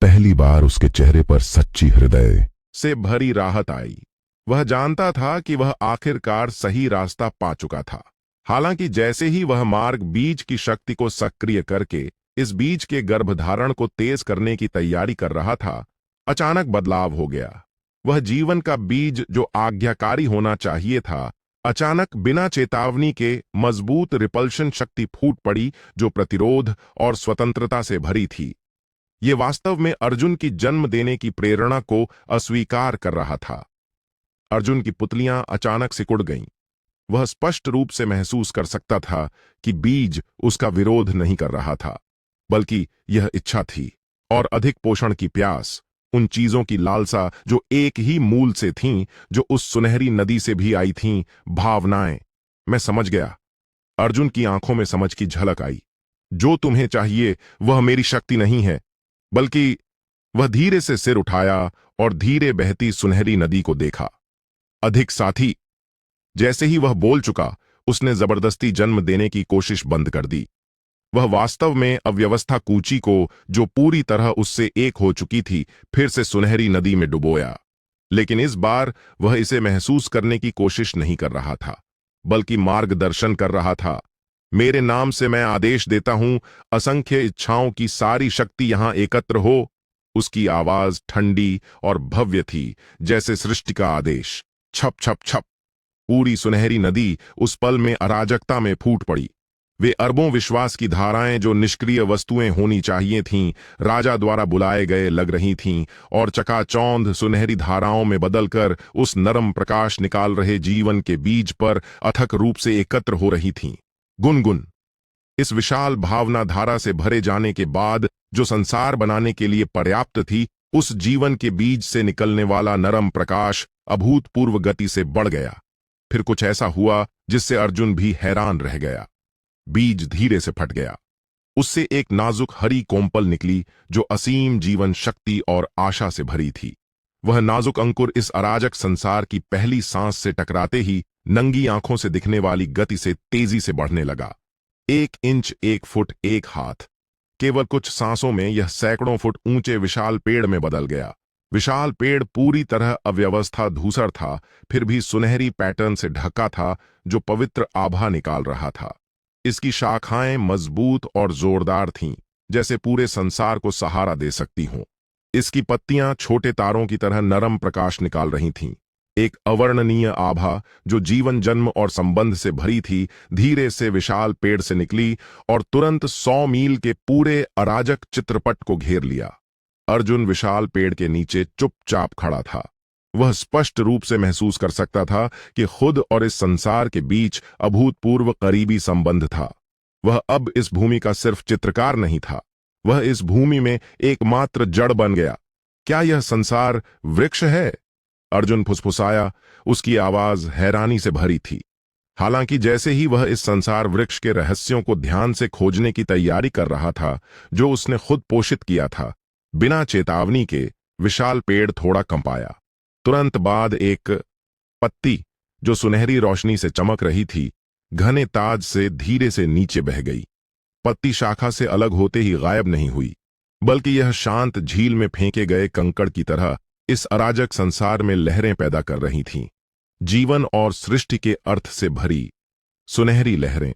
पहली बार उसके चेहरे पर सच्ची हृदय से भरी राहत आई। वह जानता था कि वह आखिरकार सही रास्ता पा चुका था। हालांकि जैसे ही वह मार्ग बीज की शक्ति को सक्रिय करके इस बीज के गर्भधारण को तेज करने की तैयारी कर रहा था, अचानक बदलाव हो गया। वह जीवन का बीज जो आज्ञाकारी होना चाहिए था, अचानक बिना चेतावनी के मजबूत रिपल्शन शक्ति फूट पड़ी, जो प्रतिरोध और स्वतंत्रता से भरी थी। ये वास्तव में अर्जुन की जन्म देने की प्रेरणा को अस्वीकार कर रहा था। अर्जुन की पुतलियां अचानक सिकुड़ गईं। वह स्पष्ट रूप से महसूस कर सकता था कि बीज उसका विरोध नहीं कर रहा था, बल्कि यह इच्छा थी और अधिक पोषण की प्यास, उन चीजों की लालसा जो एक ही मूल से थीं, जो उस सुनहरी नदी से भी आई थीं, भावनाएं। मैं समझ गया। अर्जुन की आंखों में समझ की झलक आई। जो तुम्हें चाहिए वह मेरी शक्ति नहीं है, बल्कि। वह धीरे से सिर उठाया और धीरे बहती सुनहरी नदी को देखा। अधिक साथी। जैसे ही वह बोल चुका, उसने जबरदस्ती जन्म देने की कोशिश बंद कर दी। वह वास्तव में अव्यवस्था कूची को, जो पूरी तरह उससे एक हो चुकी थी, फिर से सुनहरी नदी में डुबोया। लेकिन इस बार वह इसे महसूस करने की कोशिश नहीं कर रहा था, बल्कि मार्गदर्शन कर रहा था। मेरे नाम से मैं आदेश देता हूं, असंख्य इच्छाओं की सारी शक्ति यहां एकत्र हो। उसकी आवाज ठंडी और भव्य थी, जैसे सृष्टि का आदेश। छप छप छप। पूरी सुनहरी नदी उस पल में अराजकता में फूट पड़ी। वे अरबों विश्वास की धाराएं, जो निष्क्रिय वस्तुएं होनी चाहिए थीं, राजा द्वारा बुलाए गए लग रही थीं और चकाचौंध सुनहरी धाराओं में बदलकर उस नरम प्रकाश निकाल रहे जीवन के बीज पर अथक रूप से एकत्र हो रही थीं। गुनगुन। इस विशाल भावना धारा से भरे जाने के बाद, जो संसार बनाने के लिए पर्याप्त थी, उस जीवन के बीज से निकलने वाला नरम प्रकाश अभूतपूर्व गति से बढ़ गया। फिर कुछ ऐसा हुआ जिससे अर्जुन भी हैरान रह गया। बीज धीरे से फट गया। उससे एक नाजुक हरी कोमपल निकली, जो असीम जीवन शक्ति और आशा से भरी थी। वह नाजुक अंकुर इस अराजक संसार की पहली सांस से टकराते ही नंगी आंखों से दिखने वाली गति से तेजी से बढ़ने लगा। 1 इंच, 1 फुट, 1 हाथ। केवल कुछ सांसों में यह सैकड़ों फुट ऊंचे विशाल पेड़ में बदल गया। विशाल पेड़ पूरी तरह अव्यवस्था धूसर था, फिर भी सुनहरी पैटर्न से ढका था, जो पवित्र आभा निकाल रहा था। इसकी शाखाएं मजबूत और जोरदार थीं, जैसे पूरे संसार को सहारा दे सकती हों। इसकी पत्तियां छोटे तारों की तरह नरम प्रकाश निकाल रही थीं। एक अवर्णनीय आभा, जो जीवन, जन्म और संबंध से भरी थी, धीरे से विशाल पेड़ से निकली और तुरंत 100 मील के पूरे अराजक चित्रपट को घेर लिया। अर्जुन विशाल पेड़ के नीचे चुपचाप खड़ा था। वह स्पष्ट रूप से महसूस कर सकता था कि खुद और इस संसार के बीच अभूतपूर्व करीबी संबंध था। वह अब इस भूमि का सिर्फ चित्रकार नहीं था, वह इस भूमि में एकमात्र जड़ बन गया। क्या यह संसार वृक्ष है? अर्जुन फुसफुसाया। उसकी आवाज हैरानी से भरी थी। हालांकि जैसे ही वह इस संसार वृक्ष के रहस्यों को ध्यान से खोजने की तैयारी कर रहा था, जो उसने खुद पोषित किया था, बिना चेतावनी के विशाल पेड़ थोड़ा कंपाया। तुरंत बाद एक पत्ती, जो सुनहरी रोशनी से चमक रही थी, घने ताज से धीरे से नीचे बह गई। पत्ती शाखा से अलग होते ही गायब नहीं हुई, बल्कि यह शांत झील में फेंके गए कंकड़ की तरह इस अराजक संसार में लहरें पैदा कर रही थीं, जीवन और सृष्टि के अर्थ से भरी सुनहरी लहरें।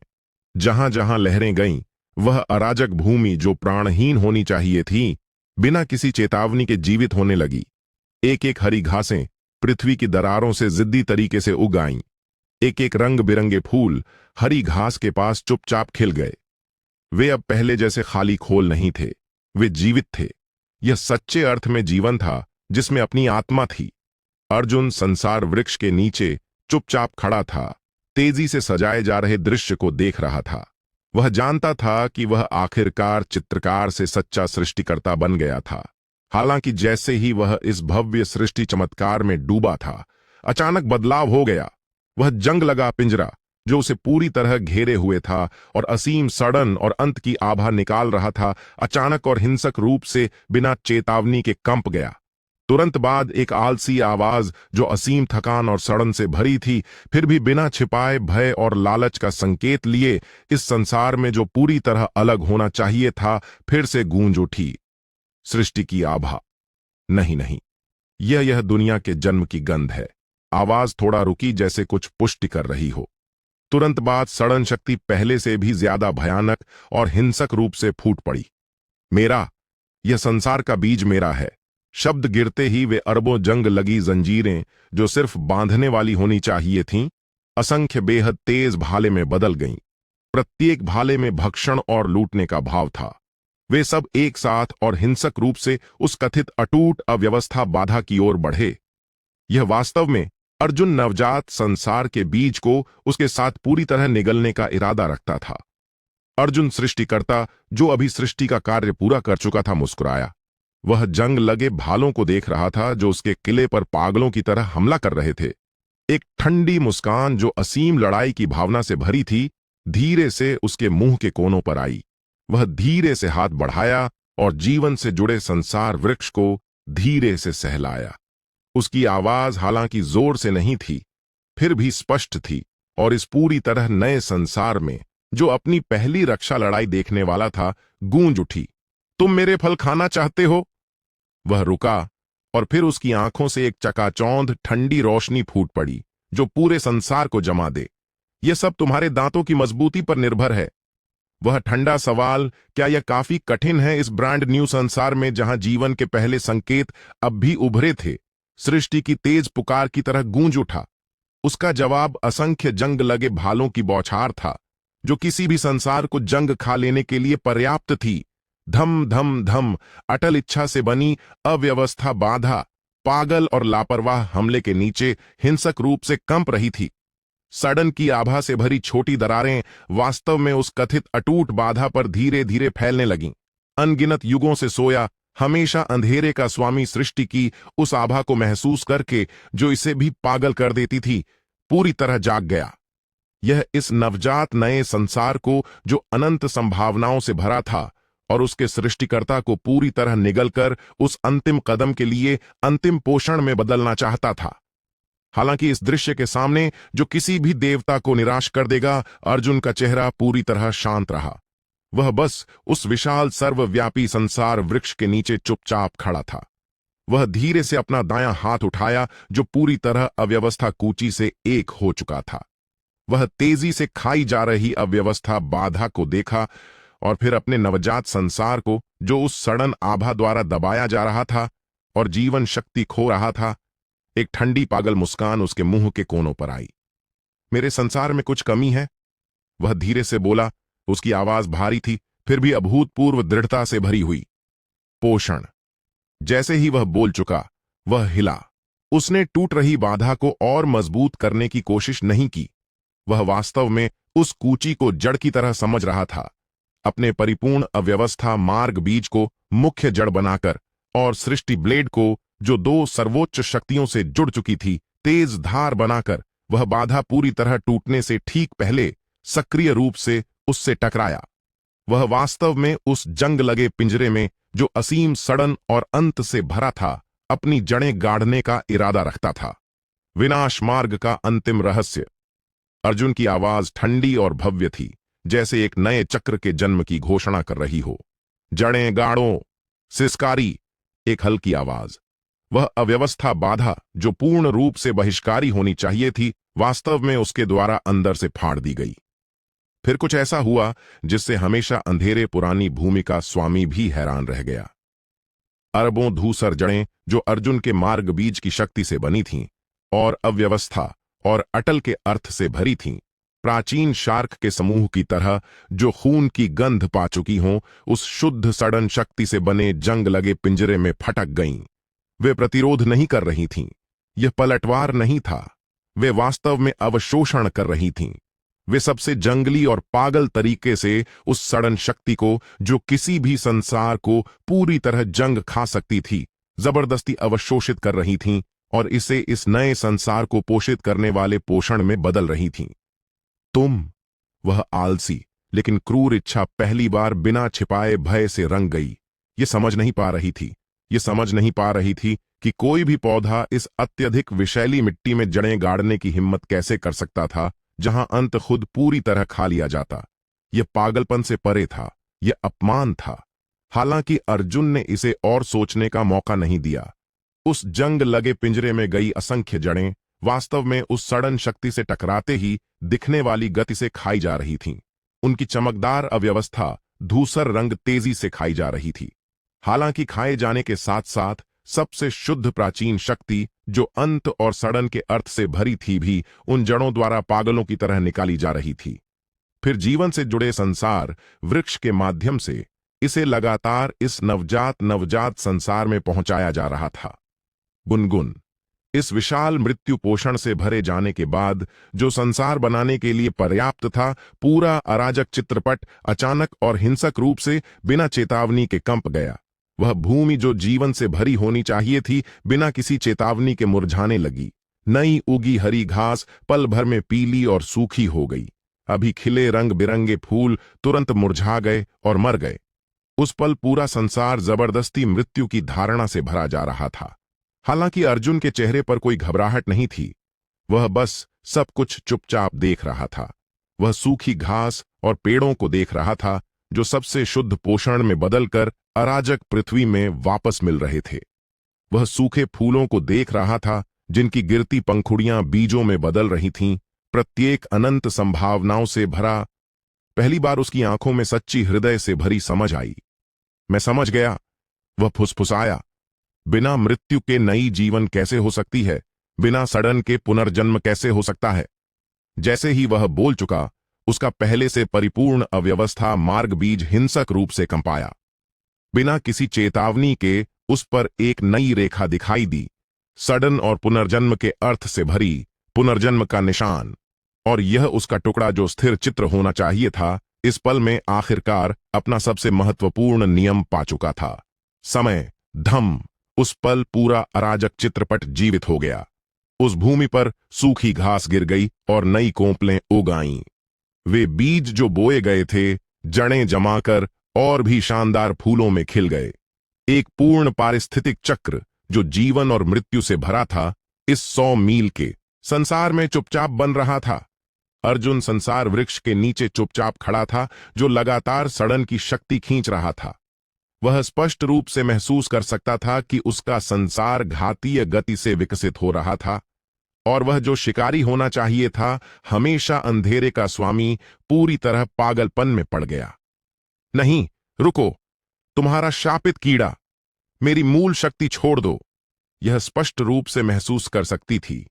जहां जहां लहरें गईं, वह अराजक भूमि जो प्राणहीन होनी चाहिए थी, बिना किसी चेतावनी के जीवित होने लगी। एक एक हरी घासें पृथ्वी की दरारों से जिद्दी तरीके से उग आईं। एक एक रंग बिरंगे फूल हरी घास के पास चुपचाप खिल गए। वे अब पहले जैसे खाली खोल नहीं थे, वे जीवित थे। यह सच्चे अर्थ में जीवन था, जिसमें अपनी आत्मा थी। अर्जुन संसार वृक्ष के नीचे चुपचाप खड़ा था, तेजी से सजाए जा रहे दृश्य को देख रहा था। वह जानता था कि वह आखिरकार चित्रकार से सच्चा सृष्टिकर्ता बन गया था। हालांकि जैसे ही वह इस भव्य सृष्टि चमत्कार में डूबा था, अचानक बदलाव हो गया। वह जंग लगा पिंजरा जो उसे पूरी तरह घेरे हुए था और असीम सड़न और अंत की आभा निकाल रहा था, अचानक और हिंसक रूप से बिना चेतावनी के कंप गया। तुरंत बाद एक आलसी आवाज जो असीम थकान और सड़न से भरी थी, फिर भी बिना छिपाए भय और लालच का संकेत लिए इस संसार में जो पूरी तरह अलग होना चाहिए था, फिर से गूंज उठी। सृष्टि की आभा। नहीं नहीं, यह दुनिया के जन्म की गंध है। आवाज थोड़ा रुकी, जैसे कुछ पुष्टि कर रही हो। तुरंत बाद सड़न शक्ति पहले से भी ज्यादा भयानक और हिंसक रूप से फूट पड़ी। मेरा, यह संसार का बीज मेरा है। शब्द गिरते ही वे अरबों जंग लगी जंजीरें जो सिर्फ बांधने वाली होनी चाहिए थीं, असंख्य बेहद तेज भाले में बदल गईं। प्रत्येक भाले में भक्षण और लूटने का भाव था। वे सब एक साथ और हिंसक रूप से उस कथित अटूट अव्यवस्था बाधा की ओर बढ़े। यह वास्तव में अर्जुन नवजात संसार के बीज को उसके साथ पूरी तरह निगलने का इरादा रखता था। अर्जुन सृष्टिकर्ता, जो अभी सृष्टि का कार्य पूरा कर चुका था, मुस्कुराया। वह जंग लगे भालों को देख रहा था जो उसके किले पर पागलों की तरह हमला कर रहे थे। एक ठंडी मुस्कान जो असीम लड़ाई की भावना से भरी थी, धीरे से उसके मुंह के कोनों पर आई। वह धीरे से हाथ बढ़ाया और जीवन से जुड़े संसार वृक्ष को धीरे से सहलाया। उसकी आवाज हालांकि जोर से नहीं थी, फिर भी स्पष्ट थी और इस पूरी तरह नए संसार में, जो अपनी पहली रक्षा लड़ाई देखने वाला था, गूंज उठी। तुम मेरे फल खाना चाहते हो? वह रुका और फिर उसकी आंखों से एक चकाचौंध ठंडी रोशनी फूट पड़ी जो पूरे संसार को जमा दे। यह सब तुम्हारे दांतों की मजबूती पर निर्भर है। वह ठंडा सवाल, क्या यह काफी कठिन है इस ब्रांड न्यू संसार में जहां जीवन के पहले संकेत अब भी उभरे थे, सृष्टि की तेज पुकार की तरह गूंज उठा। उसका जवाब असंख्य जंग लगे भालों की बौछार था, जो किसी भी संसार को जंग खा लेने के लिए पर्याप्त थी। धम धम धम, अटल इच्छा से बनी अव्यवस्था बाधा पागल और लापरवाह हमले के नीचे हिंसक रूप से कंप रही थी। सड़न की आभा से भरी छोटी दरारें वास्तव में उस कथित अटूट बाधा पर धीरे धीरे फैलने लगीं। अनगिनत युगों से सोया, हमेशा अंधेरे का स्वामी सृष्टि की उस आभा को महसूस करके, जो इसे भी पागल कर देती थी, पूरी तरह जाग गया। यह इस नवजात नए संसार को, जो अनंत संभावनाओं से भरा था और उसके सृष्टिकर्ता को पूरी तरह निगलकर उस अंतिम कदम के लिए अंतिम पोषण में बदलना चाहता था। हालांकि इस दृश्य के सामने, जो किसी भी देवता को निराश कर देगा, अर्जुन का चेहरा पूरी तरह शांत रहा। वह बस उस विशाल सर्वव्यापी संसार वृक्ष के नीचे चुपचाप खड़ा था। वह धीरे से अपना दायां हाथ उठाया, जो पूरी तरह अव्यवस्था कूची से एक हो चुका था। वह तेजी से खाई जा रही अव्यवस्था बाधा को देखा और फिर अपने नवजात संसार को, जो उस सड़न आभा द्वारा दबाया जा रहा था और जीवन शक्ति खो रहा था। एक ठंडी पागल मुस्कान उसके मुंह के कोनों पर आई। मेरे संसार में कुछ कमी है, वह धीरे से बोला। उसकी आवाज भारी थी, फिर भी अभूतपूर्व दृढ़ता से भरी हुई। पोषण। जैसे ही वह बोल चुका, वह हिला। उसने टूट रही बाधा को और मजबूत करने की कोशिश नहीं की। वह वास्तव में उस कूची को जड़ की तरह समझ रहा था, अपने परिपूर्ण अव्यवस्था मार्ग बीज को मुख्य जड़ बनाकर, और सृष्टि ब्लेड को, जो दो सर्वोच्च शक्तियों से जुड़ चुकी थी, तेज धार बनाकर। वह बाधा पूरी तरह टूटने से ठीक पहले सक्रिय रूप से उससे टकराया। वह वास्तव में उस जंग लगे पिंजरे में, जो असीम सड़न और अंत से भरा था, अपनी जड़ें गाड़ने का इरादा रखता था। विनाश मार्ग का अंतिम रहस्य। अर्जुन की आवाज ठंडी और भव्य थी, जैसे एक नए चक्र के जन्म की घोषणा कर रही हो। जड़ें गाड़ो, सिसकारी। एक हल्की आवाज। वह अव्यवस्था बाधा जो पूर्ण रूप से बहिष्कारी होनी चाहिए थी, वास्तव में उसके द्वारा अंदर से फाड़ दी गई। फिर कुछ ऐसा हुआ जिससे हमेशा अंधेरे पुरानी भूमि का स्वामी भी हैरान रह गया। अरबों धूसर जड़ें जो अर्जुन के मार्ग बीज की शक्ति से बनी थीं और अव्यवस्था और अटल के अर्थ से भरी थीं, प्राचीन शार्क के समूह की तरह जो खून की गंध पा चुकी हों, उस शुद्ध सड़न शक्ति से बने जंग लगे पिंजरे में फटक गईं। वे प्रतिरोध नहीं कर रही थीं, यह पलटवार नहीं था, वे वास्तव में अवशोषण कर रही थीं। वे सबसे जंगली और पागल तरीके से उस सड़न शक्ति को, जो किसी भी संसार को पूरी तरह जंग खा सकती थी, जबरदस्ती अवशोषित कर रही थीं और इसे इस नए संसार को पोषित करने वाले पोषण में बदल रही थीं। तुम, वह आलसी लेकिन क्रूर इच्छा पहली बार बिना छिपाए भय से रंग गई। ये समझ नहीं पा रही थी, ये समझ नहीं पा रही थी कि कोई भी पौधा इस अत्यधिक विषैली मिट्टी में जड़ें गाड़ने की हिम्मत कैसे कर सकता था, जहां अंत खुद पूरी तरह खा लिया जाता। यह पागलपन से परे था, यह अपमान था। हालांकि अर्जुन ने इसे और सोचने का मौका नहीं दिया। उस जंग लगे पिंजरे में गई असंख्य जड़ें वास्तव में उस सड़न शक्ति से टकराते ही दिखने वाली गति से खाई जा रही थीं। उनकी चमकदार अव्यवस्था धूसर रंग तेजी से खाई जा रही थी। हालांकि खाए जाने के साथ साथ सबसे शुद्ध प्राचीन शक्ति जो अंत और सड़न के अर्थ से भरी थी भी उन जड़ों द्वारा पागलों की तरह निकाली जा रही थी। फिर जीवन से जुड़े संसार वृक्ष के माध्यम से इसे लगातार इस नवजात संसार में पहुंचाया जा रहा था। गुनगुन, इस विशाल मृत्यु पोषण से भरे जाने के बाद जो संसार बनाने के लिए पर्याप्त था, पूरा अराजक चित्रपट अचानक और हिंसक रूप से बिना चेतावनी के कंप गया। वह भूमि जो जीवन से भरी होनी चाहिए थी, बिना किसी चेतावनी के मुरझाने लगी। नई उगी हरी घास पल भर में पीली और सूखी हो गई। अभी खिले रंग बिरंगे फूल तुरंत मुरझा गए और मर गए। उस पल पूरा संसार जबरदस्ती मृत्यु की धारणा से भरा जा रहा था। हालांकि अर्जुन के चेहरे पर कोई घबराहट नहीं थी, वह बस सब कुछ चुपचाप देख रहा था। वह सूखी घास और पेड़ों को देख रहा था जो सबसे शुद्ध पोषण में बदलकर अराजक पृथ्वी में वापस मिल रहे थे। वह सूखे फूलों को देख रहा था जिनकी गिरती पंखुड़ियां बीजों में बदल रही थीं, प्रत्येक अनंत संभावनाओं से भरा। पहली बार उसकी आंखों में सच्ची हृदय से भरी समझ आई। मैं समझ गया, वह फुसफुसाया। बिना मृत्यु के नई जीवन कैसे हो सकती है? बिना सड़न के पुनर्जन्म कैसे हो सकता है? जैसे ही वह बोल चुका, उसका पहले से परिपूर्ण अव्यवस्था मार्ग बीज हिंसक रूप से कंपाया। बिना किसी चेतावनी के उस पर एक नई रेखा दिखाई दी, सड़न और पुनर्जन्म के अर्थ से भरी, पुनर्जन्म का निशान। और यह उसका टुकड़ा जो स्थिर चित्र होना चाहिए था, इस पल में आखिरकार अपना सबसे महत्वपूर्ण नियम पा चुका था। समय, धम्म। उस पल पूरा अराजक चित्रपट जीवित हो गया। उस भूमि पर सूखी घास गिर गई और नई कोंपलें उग आईं। वे बीज जो बोए गए थे, जड़ें जमाकर और भी शानदार फूलों में खिल गए। एक पूर्ण पारिस्थितिक चक्र जो जीवन और मृत्यु से भरा था, इस 100 मील के संसार में चुपचाप बन रहा था। अर्जुन संसार वृक्ष के नीचे चुपचाप खड़ा था, जो लगातार सड़न की शक्ति खींच रहा था। वह स्पष्ट रूप से महसूस कर सकता था कि उसका संसार घातीय गति से विकसित हो रहा था, और वह जो शिकारी होना चाहिए था, हमेशा अंधेरे का स्वामी, पूरी तरह पागलपन में पड़ गया। नहीं, रुको, तुम्हारा शापित कीड़ा, मेरी मूल शक्ति छोड़ दो। यह स्पष्ट रूप से महसूस कर सकती थी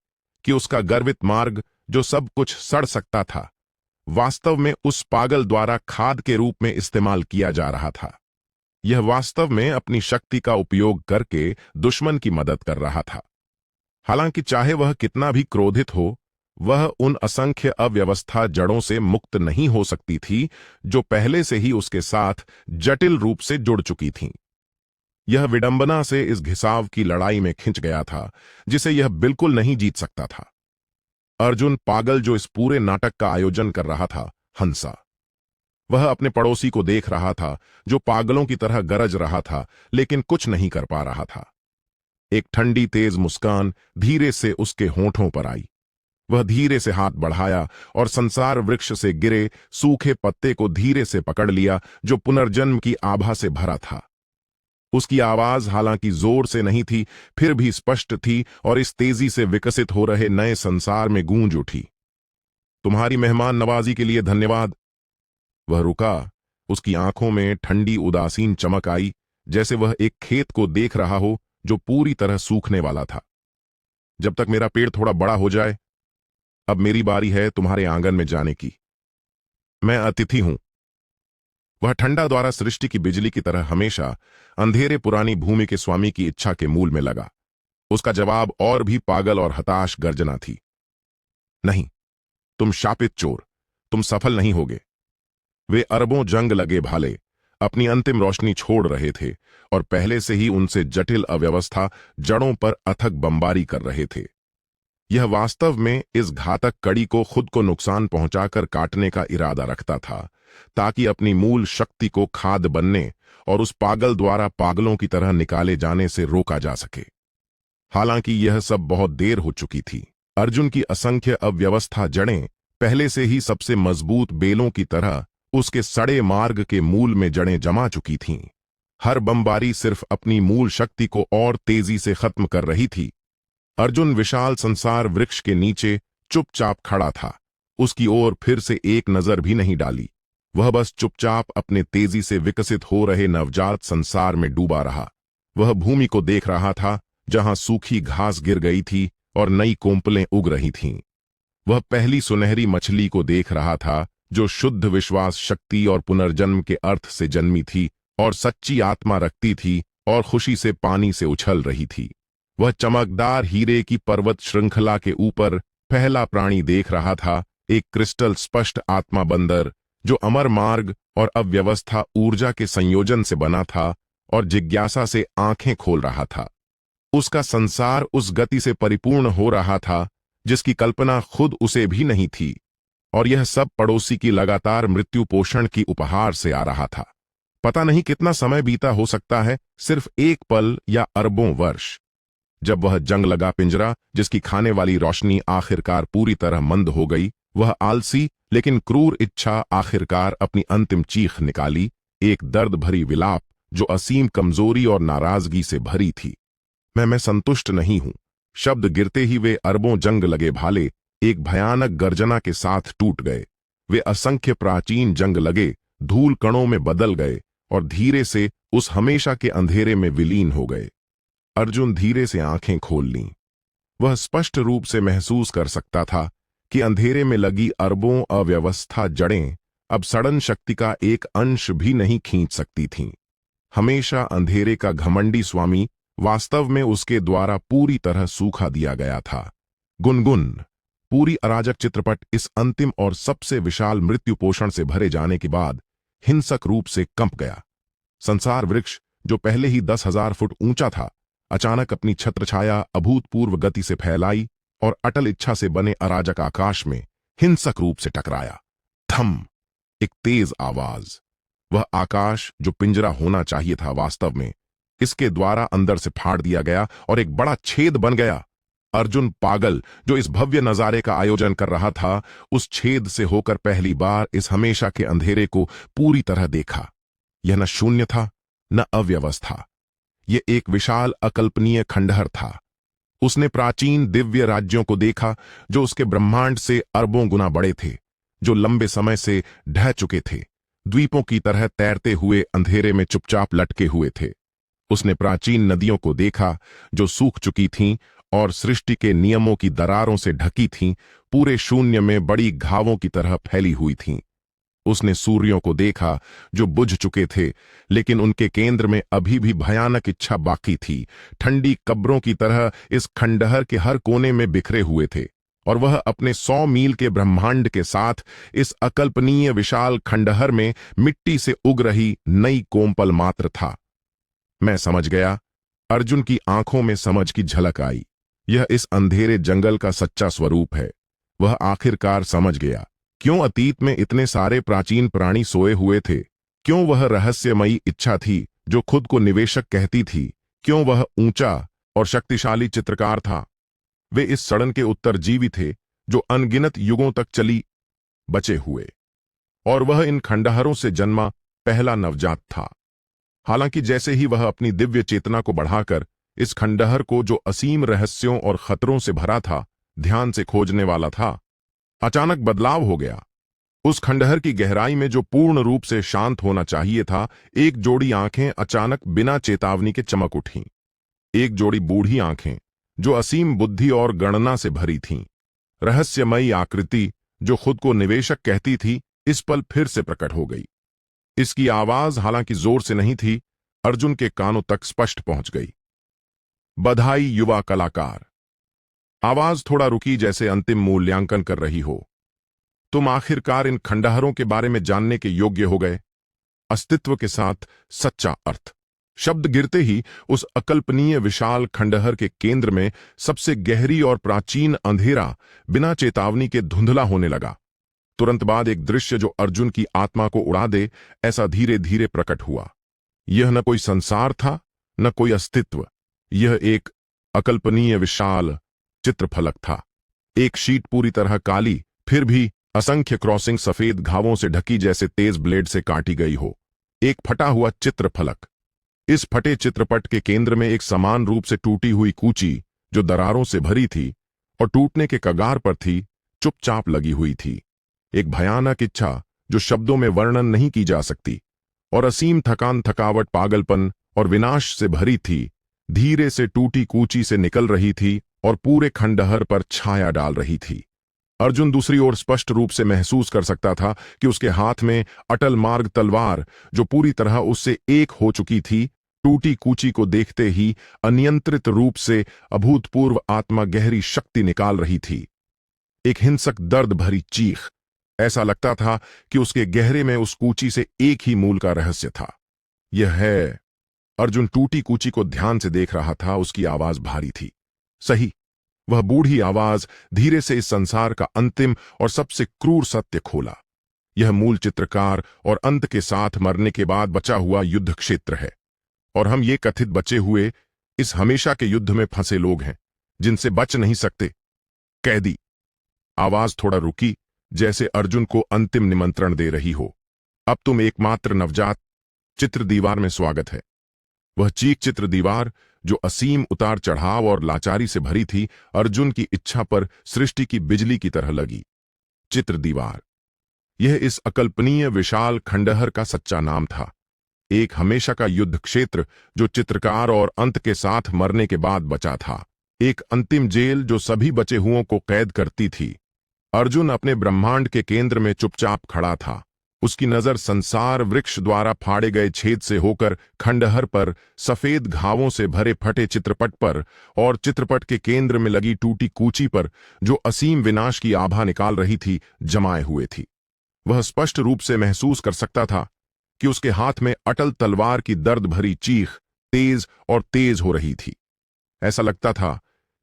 कि उसका गर्वित मार्ग, जो सब कुछ सड़ सकता था, वास्तव में उस पागल द्वारा खाद के रूप में इस्तेमाल किया जा रहा था। यह वास्तव में अपनी शक्ति का उपयोग करके दुश्मन की मदद कर रहा था। हालांकि चाहे वह कितना भी क्रोधित हो, वह उन असंख्य अव्यवस्था जड़ों से मुक्त नहीं हो सकती थी जो पहले से ही उसके साथ जटिल रूप से जुड़ चुकी थीं। यह विडंबना से इस घिसाव की लड़ाई में खिंच गया था जिसे यह बिल्कुल नहीं जीत सकता था। अर्जुन पागल जो इस पूरे नाटक का आयोजन कर रहा था, हंसा। वह अपने पड़ोसी को देख रहा था जो पागलों की तरह गरज रहा था लेकिन कुछ नहीं कर पा रहा था। एक ठंडी तेज मुस्कान धीरे से उसके होंठों पर आई। वह धीरे से हाथ बढ़ाया और संसार वृक्ष से गिरे सूखे पत्ते को धीरे से पकड़ लिया जो पुनर्जन्म की आभा से भरा था। उसकी आवाज हालांकि जोर से नहीं थी, फिर भी स्पष्ट थी और इस तेजी से विकसित हो रहे नए संसार में गूंज उठी। तुम्हारी मेहमान नवाजी के लिए धन्यवाद। वह रुका। उसकी आंखों में ठंडी उदासीन चमक आई, जैसे वह एक खेत को देख रहा हो जो पूरी तरह सूखने वाला था। जब तक मेरा पेड़ थोड़ा बड़ा हो जाए, अब मेरी बारी है तुम्हारे आंगन में जाने की। मैं अतिथि हूं। वह ठंडा द्वारा सृष्टि की बिजली की तरह हमेशा अंधेरे पुरानी भूमि के स्वामी की इच्छा के मूल में लगा। उसका जवाब और भी पागल और हताश गर्जना थी। नहीं, तुम शापित चोर, तुम सफल नहीं होगे। वे अरबों जंग लगे भाले अपनी अंतिम रोशनी छोड़ रहे थे और पहले से ही उनसे जटिल अव्यवस्था जड़ों पर अथक बमबारी कर रहे थे। यह वास्तव में इस घातक कड़ी को खुद को नुकसान पहुंचाकर काटने का इरादा रखता था, ताकि अपनी मूल शक्ति को खाद बनने और उस पागल द्वारा पागलों की तरह निकाले जाने से रोका जा सके। हालांकि यह सब बहुत देर हो चुकी थी। अर्जुन की असंख्य अव्यवस्था जड़ें पहले से ही सबसे मजबूत बेलों की तरह उसके सड़े मार्ग के मूल में जड़ें जमा चुकी थीं। हर बमबारी सिर्फ अपनी मूल शक्ति को और तेजी से खत्म कर रही थी। अर्जुन विशाल संसार वृक्ष के नीचे चुपचाप खड़ा था। उसकी ओर फिर से एक नजर भी नहीं डाली। वह बस चुपचाप अपने तेजी से विकसित हो रहे नवजात संसार में डूबा रहा। वह भूमि को देख रहा था, जहां सूखी घास गिर गई थी और नई कोंपलें उग रही थीं। वह पहली सुनहरी मछली को देख रहा था, जो शुद्ध विश्वास, शक्ति और पुनर्जन्म के अर्थ से जन्मी थी और सच्ची आत्मा रखती थी और खुशी से पानी से उछल रही थी। वह चमकदार हीरे की पर्वत श्रृंखला के ऊपर पहला प्राणी देख रहा था, एक क्रिस्टल स्पष्ट आत्मा बंदर जो अमर मार्ग और अव्यवस्था ऊर्जा के संयोजन से बना था और जिज्ञासा से आंखें खोल रहा था। उसका संसार उस गति से परिपूर्ण हो रहा था जिसकी कल्पना खुद उसे भी नहीं थी, और यह सब पड़ोसी की लगातार मृत्यु पोषण की उपहार से आ रहा था। पता नहीं कितना समय बीता हो सकता है, सिर्फ एक पल या अरबों वर्ष। जब वह जंग लगा पिंजरा, जिसकी खाने वाली रोशनी आखिरकार पूरी तरह मंद हो गई, वह आलसी लेकिन क्रूर इच्छा आखिरकार अपनी अंतिम चीख निकाली, एक दर्द भरी विलाप जो असीम कमजोरी और नाराजगी से भरी थी। मैं संतुष्ट नहीं हूं। शब्द गिरते ही वे अरबों जंग लगे भाले एक भयानक गर्जना के साथ टूट गए। वे असंख्य प्राचीन जंग लगे धूल कणों में बदल गए और धीरे से उस हमेशा के अंधेरे में विलीन हो गए। अर्जुन धीरे से आंखें खोल लीं। वह स्पष्ट रूप से महसूस कर सकता था कि अंधेरे में लगी अरबों अव्यवस्था जड़ें अब सड़न शक्ति का एक अंश भी नहीं खींच सकती थीं। हमेशा अंधेरे का घमंडी स्वामी वास्तव में उसके द्वारा पूरी तरह सूखा दिया गया था। गुनगुन पूरी अराजक चित्रपट इस अंतिम और सबसे विशाल मृत्यु पोषण से भरे जाने के बाद हिंसक रूप से कंप गया। संसार वृक्ष, जो पहले ही 10,000 फुट ऊंचा था, अचानक अपनी छत्रछाया अभूतपूर्व गति से फैलाई और अटल इच्छा से बने अराजक आकाश में हिंसक रूप से टकराया। थम! एक तेज आवाज। वह आकाश जो पिंजरा होना चाहिए था, वास्तव में इसके द्वारा अंदर से फाड़ दिया गया और एक बड़ा छेद बन गया। अर्जुन पागल, जो इस भव्य नजारे का आयोजन कर रहा था, उस छेद से होकर पहली बार इस हमेशा के अंधेरे को पूरी तरह देखा। यह न शून्य था, न अव्यवस्था। यह एक विशाल अकल्पनीय खंडहर था। उसने प्राचीन दिव्य राज्यों को देखा, जो उसके ब्रह्मांड से अरबों गुना बड़े थे, जो लंबे समय से ढह चुके थे, द्वीपों की तरह तैरते हुए अंधेरे में चुपचाप लटके हुए थे। उसने प्राचीन नदियों को देखा, जो सूख चुकी थीं और सृष्टि के नियमों की दरारों से ढकी थीं, पूरे शून्य में बड़ी घावों की तरह फैली हुई थीं। उसने सूर्यों को देखा, जो बुझ चुके थे, लेकिन उनके केंद्र में अभी भी भयानक इच्छा बाकी थी। ठंडी कब्रों की तरह इस खंडहर के हर कोने में बिखरे हुए थे, और वह अपने 100 मील के ब्रह्मांड के साथ इस अकल्पनीय विशाल खंडहर में मिट्टी से उग रही नई कोमपल मात्र था। मैं समझ गया। अर्जुन की आंखों में समझ की झलक आई। यह इस अंधेरे जंगल का सच्चा स्वरूप है। वह आखिरकार समझ गया क्यों अतीत में इतने सारे प्राचीन प्राणी सोए हुए थे, क्यों वह रहस्यमयी इच्छा थी जो खुद को निवेशक कहती थी, क्यों वह ऊंचा और शक्तिशाली चित्रकार था। वे इस सड़न के उत्तरजीवी थे जो अनगिनत युगों तक चली बचे हुए, और वह इन खंडहरों से जन्मा पहला नवजात था। हालांकि जैसे ही वह अपनी दिव्य चेतना को बढ़ाकर इस खंडहर को, जो असीम रहस्यों और खतरों से भरा था, ध्यान से खोजने वाला था, अचानक बदलाव हो गया। उस खंडहर की गहराई में, जो पूर्ण रूप से शांत होना चाहिए था, एक जोड़ी आंखें अचानक बिना चेतावनी के चमक उठीं। एक जोड़ी बूढ़ी आंखें जो असीम बुद्धि और गणना से भरी थीं। रहस्यमयी आकृति जो खुद को निवेशक कहती थी, इस पल फिर से प्रकट हो गई। इसकी आवाज हालांकि जोर से नहीं थी, अर्जुन के कानों तक स्पष्ट पहुंच गई। बधाई युवा कलाकार। आवाज थोड़ा रुकी, जैसे अंतिम मूल्यांकन कर रही हो। तुम आखिरकार इन खंडहरों के बारे में जानने के योग्य हो गए। अस्तित्व के साथ सच्चा अर्थ। शब्द गिरते ही उस अकल्पनीय विशाल खंडहर के केंद्र में सबसे गहरी और प्राचीन अंधेरा बिना चेतावनी के धुंधला होने लगा। तुरंत बाद एक दृश्य जो अर्जुन की आत्मा को उड़ा दे, ऐसा धीरे धीरे प्रकट हुआ। यह न कोई संसार था, न कोई अस्तित्व। यह एक अकल्पनीय विशाल चित्रफलक था। एक शीट पूरी तरह काली, फिर भी असंख्य क्रॉसिंग सफेद घावों से ढकी, जैसे तेज ब्लेड से काटी गई हो। एक फटा हुआ चित्रफलक। इस फटे चित्रपट के केंद्र में एक समान रूप से टूटी हुई कूची, जो दरारों से भरी थी और टूटने के कगार पर थी, चुपचाप लगी हुई थी। एक भयानक इच्छा जो शब्दों में वर्णन नहीं की जा सकती, और असीम थकान, थकावट, पागलपन और विनाश से भरी थी, धीरे से टूटी कूची से निकल रही थी और पूरे खंडहर पर छाया डाल रही थी। अर्जुन दूसरी ओर स्पष्ट रूप से महसूस कर सकता था कि उसके हाथ में अटल मार्ग तलवार, जो पूरी तरह उससे एक हो चुकी थी, टूटी कूची को देखते ही अनियंत्रित रूप से अभूतपूर्व आत्मा गहरी शक्ति निकाल रही थी। एक हिंसक दर्द भरी चीख। ऐसा लगता था कि उसके गहरे में उस कूची से एक ही मूल का रहस्य था। यह है। अर्जुन टूटी कूची को ध्यान से देख रहा था। उसकी आवाज भारी थी। सही, वह बूढ़ी आवाज धीरे से इस संसार का अंतिम और सबसे क्रूर सत्य खोला। यह मूल चित्रकार और अंत के साथ मरने के बाद बचा हुआ युद्ध क्षेत्र है, और हम ये कथित बचे हुए इस हमेशा के युद्ध में फंसे लोग हैं, जिनसे बच नहीं सकते। कैदी। आवाज थोड़ा रुकी, जैसे अर्जुन को अंतिम निमंत्रण दे रही हो। अब तुम एकमात्र नवजात चित्र दीवार में स्वागत है। वह चीख चित्र दीवार, जो असीम उतार चढ़ाव और लाचारी से भरी थी, अर्जुन की इच्छा पर सृष्टि की बिजली की तरह लगी। चित्र दीवार, यह इस अकल्पनीय विशाल खंडहर का सच्चा नाम था। एक हमेशा का युद्ध क्षेत्र जो चित्रकार और अंत के साथ मरने के बाद बचा था। एक अंतिम जेल जो सभी बचे हुओं को कैद करती थी। अर्जुन अपने ब्रह्मांड के केंद्र में चुपचाप खड़ा था। उसकी नजर संसार वृक्ष द्वारा फाड़े गए छेद से होकर खंडहर पर, सफेद घावों से भरे फटे चित्रपट पर और चित्रपट के केंद्र में लगी टूटी कूची पर, जो असीम विनाश की आभा निकाल रही थी, जमाए हुए थी। वह स्पष्ट रूप से महसूस कर सकता था कि उसके हाथ में अटल तलवार की दर्द भरी चीख तेज और तेज हो रही थी। ऐसा लगता था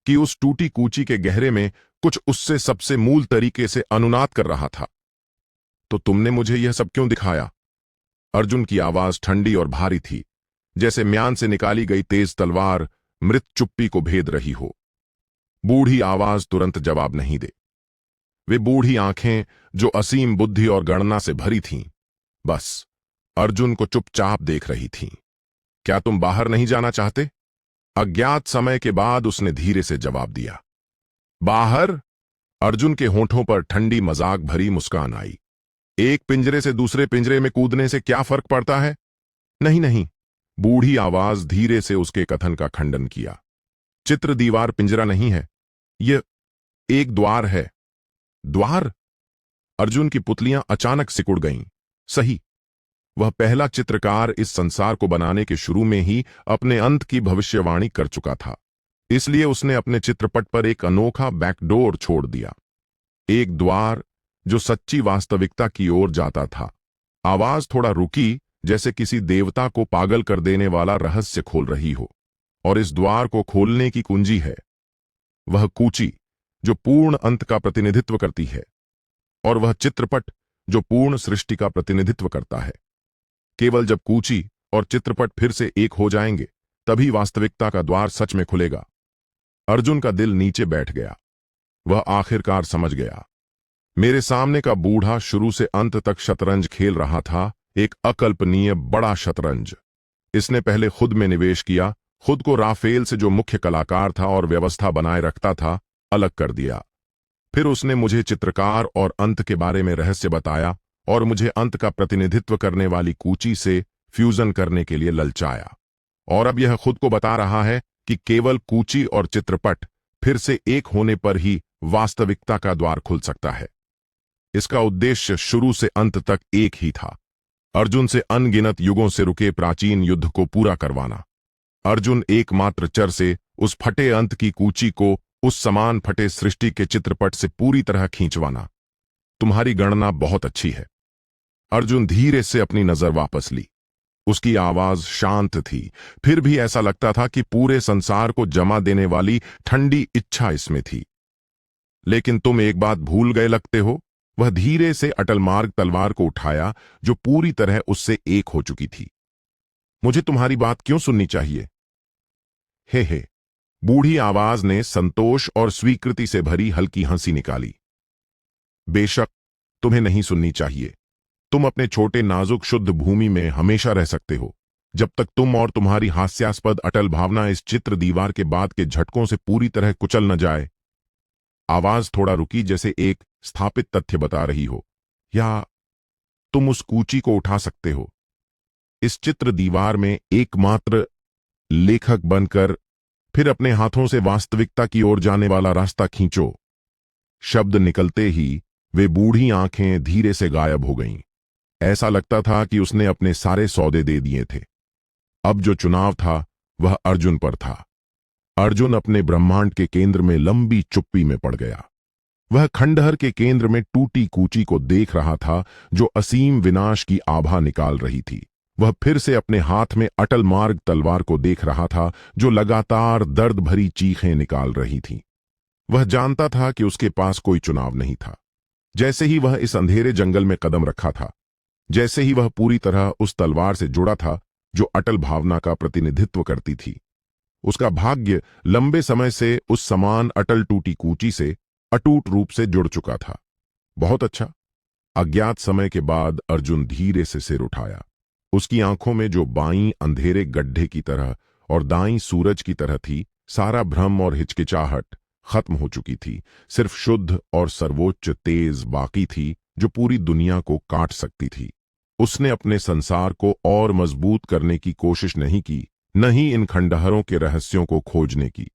कि उस टूटी कूची के गहरे में कुछ उससे सबसे मूल तरीके से अनुनाद कर रहा था। तो तुमने मुझे यह सब क्यों दिखाया? अर्जुन की आवाज ठंडी और भारी थी, जैसे म्यान से निकाली गई तेज तलवार मृत चुप्पी को भेद रही हो। बूढ़ी आवाज तुरंत जवाब नहीं दे। वे बूढ़ी आंखें जो असीम बुद्धि और गणना से भरी थीं, बस अर्जुन को चुपचाप देख रही थीं। क्या तुम बाहर नहीं जाना चाहते? अज्ञात समय के बाद उसने धीरे से जवाब दिया। बाहर? अर्जुन के होंठों पर ठंडी मजाक भरी मुस्कान आई। एक पिंजरे से दूसरे पिंजरे में कूदने से क्या फर्क पड़ता है? नहीं नहीं, बूढ़ी आवाज धीरे से उसके कथन का खंडन किया। चित्र दीवार पिंजरा नहीं है, यह एक द्वार है। द्वार? अर्जुन की पुतलियां अचानक सिकुड़ गईं। सही, वह पहला चित्रकार इस संसार को बनाने के शुरू में ही अपने अंत की भविष्यवाणी कर चुका था। इसलिए उसने अपने चित्रपट पर एक अनोखा बैकडोर छोड़ दिया, एक द्वार जो सच्ची वास्तविकता की ओर जाता था। आवाज थोड़ा रुकी, जैसे किसी देवता को पागल कर देने वाला रहस्य खोल रही हो। और इस द्वार को खोलने की कुंजी है वह कूची जो पूर्ण अंत का प्रतिनिधित्व करती है, और वह चित्रपट जो पूर्ण सृष्टि का प्रतिनिधित्व करता है। केवल जब कूची और चित्रपट फिर से एक हो जाएंगे, तभी वास्तविकता का द्वार सच में खुलेगा। अर्जुन का दिल नीचे बैठ गया। वह आखिरकार समझ गया। मेरे सामने का बूढ़ा शुरू से अंत तक शतरंज खेल रहा था, एक अकल्पनीय बड़ा शतरंज। इसने पहले खुद में निवेश किया, खुद को राफेल से जो मुख्य कलाकार था और व्यवस्था बनाए रखता था, अलग कर दिया। फिर उसने मुझे चित्रकार और अंत के बारे में रहस्य बताया और मुझे अंत का प्रतिनिधित्व करने वाली कूची से फ्यूजन करने के लिए ललचाया। और अब यह खुद को बता रहा है कि केवल कूची और चित्रपट फिर से एक होने पर ही वास्तविकता का द्वार खुल सकता है। इसका उद्देश्य शुरू से अंत तक एक ही था, अर्जुन से अनगिनत युगों से रुके प्राचीन युद्ध को पूरा करवाना। अर्जुन एकमात्र चर से उस फटे अंत की कूची को उस समान फटे सृष्टि के चित्रपट से पूरी तरह खींचवाना। तुम्हारी गणना बहुत अच्छी है। अर्जुन धीरे से अपनी नजर वापस ली। उसकी आवाज शांत थी, फिर भी ऐसा लगता था कि पूरे संसार को जमा देने वाली ठंडी इच्छा इसमें थी। लेकिन तुम एक बात भूल गए लगते हो। वह धीरे से अटल मार्ग तलवार को उठाया जो पूरी तरह उससे एक हो चुकी थी। मुझे तुम्हारी बात क्यों सुननी चाहिए? हे, बूढ़ी आवाज ने संतोष और स्वीकृति से भरी हल्की हंसी निकाली। बेशक तुम्हें नहीं सुननी चाहिए। तुम अपने छोटे नाजुक शुद्ध भूमि में हमेशा रह सकते हो, जब तक तुम और तुम्हारी हास्यास्पद अटल भावना इस चित्र दीवार के बाद के झटकों से पूरी तरह कुचल न जाए। आवाज थोड़ा रुकी, जैसे एक स्थापित तथ्य बता रही हो। या तुम उस कूची को उठा सकते हो, इस चित्र दीवार में एकमात्र लेखक बनकर, फिर अपने हाथों से वास्तविकता की ओर जाने वाला रास्ता खींचो। शब्द निकलते ही वे बूढ़ी आंखें धीरे से गायब हो गईं। ऐसा लगता था कि उसने अपने सारे सौदे दे दिए थे। अब जो चुनाव था वह अर्जुन पर था। अर्जुन अपने ब्रह्मांड के केंद्र में लंबी चुप्पी में पड़ गया। वह खंडहर के केंद्र में टूटी कूची को देख रहा था जो असीम विनाश की आभा निकाल रही थी। वह फिर से अपने हाथ में अटल मार्ग तलवार को देख रहा था जो लगातार दर्द भरी चीखें निकाल रही थी। वह जानता था कि उसके पास कोई चुनाव नहीं था। जैसे ही वह इस अंधेरे जंगल में कदम रखा था, जैसे ही वह पूरी तरह उस तलवार से जुड़ा था जो अटल भावना का प्रतिनिधित्व करती थी, उसका भाग्य लंबे समय से उस समान अटल टूटी कूची से अटूट रूप से जुड़ चुका था। बहुत अच्छा। अज्ञात समय के बाद अर्जुन धीरे से सिर उठाया। उसकी आंखों में जो बाईं अंधेरे गड्ढे की तरह और दाईं सूरज की तरह थी, सारा भ्रम और हिचकिचाहट खत्म हो चुकी थी। सिर्फ शुद्ध और सर्वोच्च तेज बाकी थी जो पूरी दुनिया को काट सकती थी। उसने अपने संसार को और मजबूत करने की कोशिश नहीं की, न ही इन खंडहरों के रहस्यों को खोजने की।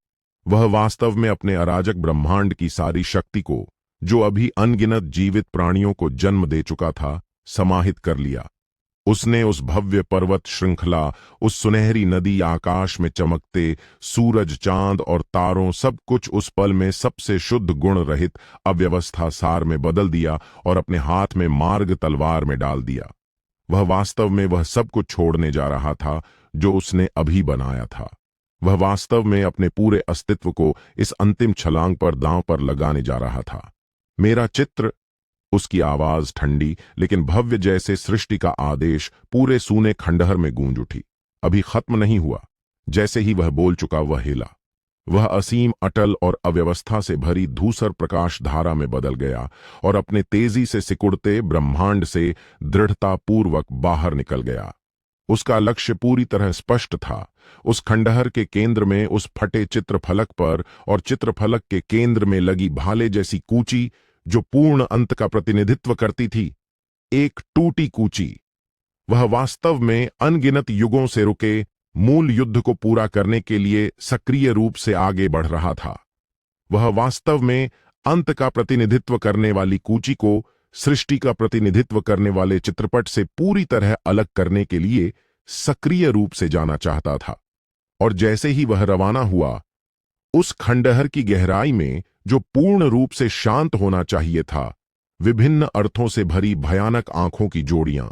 वह वास्तव में अपने अराजक ब्रह्मांड की सारी शक्ति को, जो अभी अनगिनत जीवित प्राणियों को जन्म दे चुका था, समाहित कर लिया। उसने उस भव्य पर्वत श्रृंखला, उस सुनहरी नदी, आकाश में चमकते सूरज, चांद और तारों, सब कुछ उस पल में सबसे शुद्ध गुण रहित अव्यवस्था सार में बदल दिया और अपने हाथ में मार्ग तलवार में डाल दिया। वह वास्तव में वह सब कुछ छोड़ने जा रहा था जो उसने अभी बनाया था। वह वास्तव में अपने पूरे अस्तित्व को इस अंतिम छलांग पर दांव पर लगाने जा रहा था। मेरा चित्र, उसकी आवाज ठंडी लेकिन भव्य जैसे सृष्टि का आदेश पूरे सूने खंडहर में गूंज उठी। अभी खत्म नहीं हुआ। जैसे ही वह बोल चुका, वह हिला। वह असीम, अटल और अव्यवस्था से भरी धूसर प्रकाश धारा में बदल गया और अपने तेजी से सिकुड़ते ब्रह्मांड से दृढ़तापूर्वक बाहर निकल गया। उसका लक्ष्य पूरी तरह स्पष्ट था। उस खंडहर के केंद्र में, उस फटे चित्रफलक पर और चित्रफलक के केंद्र में लगी भाले जैसी कूची जो पूर्ण अंत का प्रतिनिधित्व करती थी, एक टूटी कूची। वह वास्तव में अनगिनत युगों से रुके मूल युद्ध को पूरा करने के लिए सक्रिय रूप से आगे बढ़ रहा था। वह वास्तव में अंत का प्रतिनिधित्व करने वाली कूची को सृष्टि का प्रतिनिधित्व करने वाले चित्रपट से पूरी तरह अलग करने के लिए सक्रिय रूप से जाना चाहता था। और जैसे ही वह रवाना हुआ, उस खंडहर की गहराई में, जो पूर्ण रूप से शांत होना चाहिए था, विभिन्न अर्थों से भरी भयानक आंखों की जोड़ियां,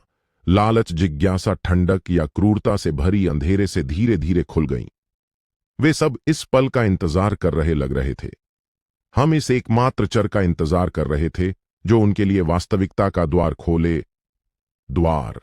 लालच, जिज्ञासा, ठंडक या क्रूरता से भरी अंधेरे से धीरे धीरे खुल गईं। वे सब इस पल का इंतजार कर रहे लग रहे थे। हम इस एकमात्र चर का इंतजार कर रहे थे जो उनके लिए वास्तविकता का द्वार खोले। द्वार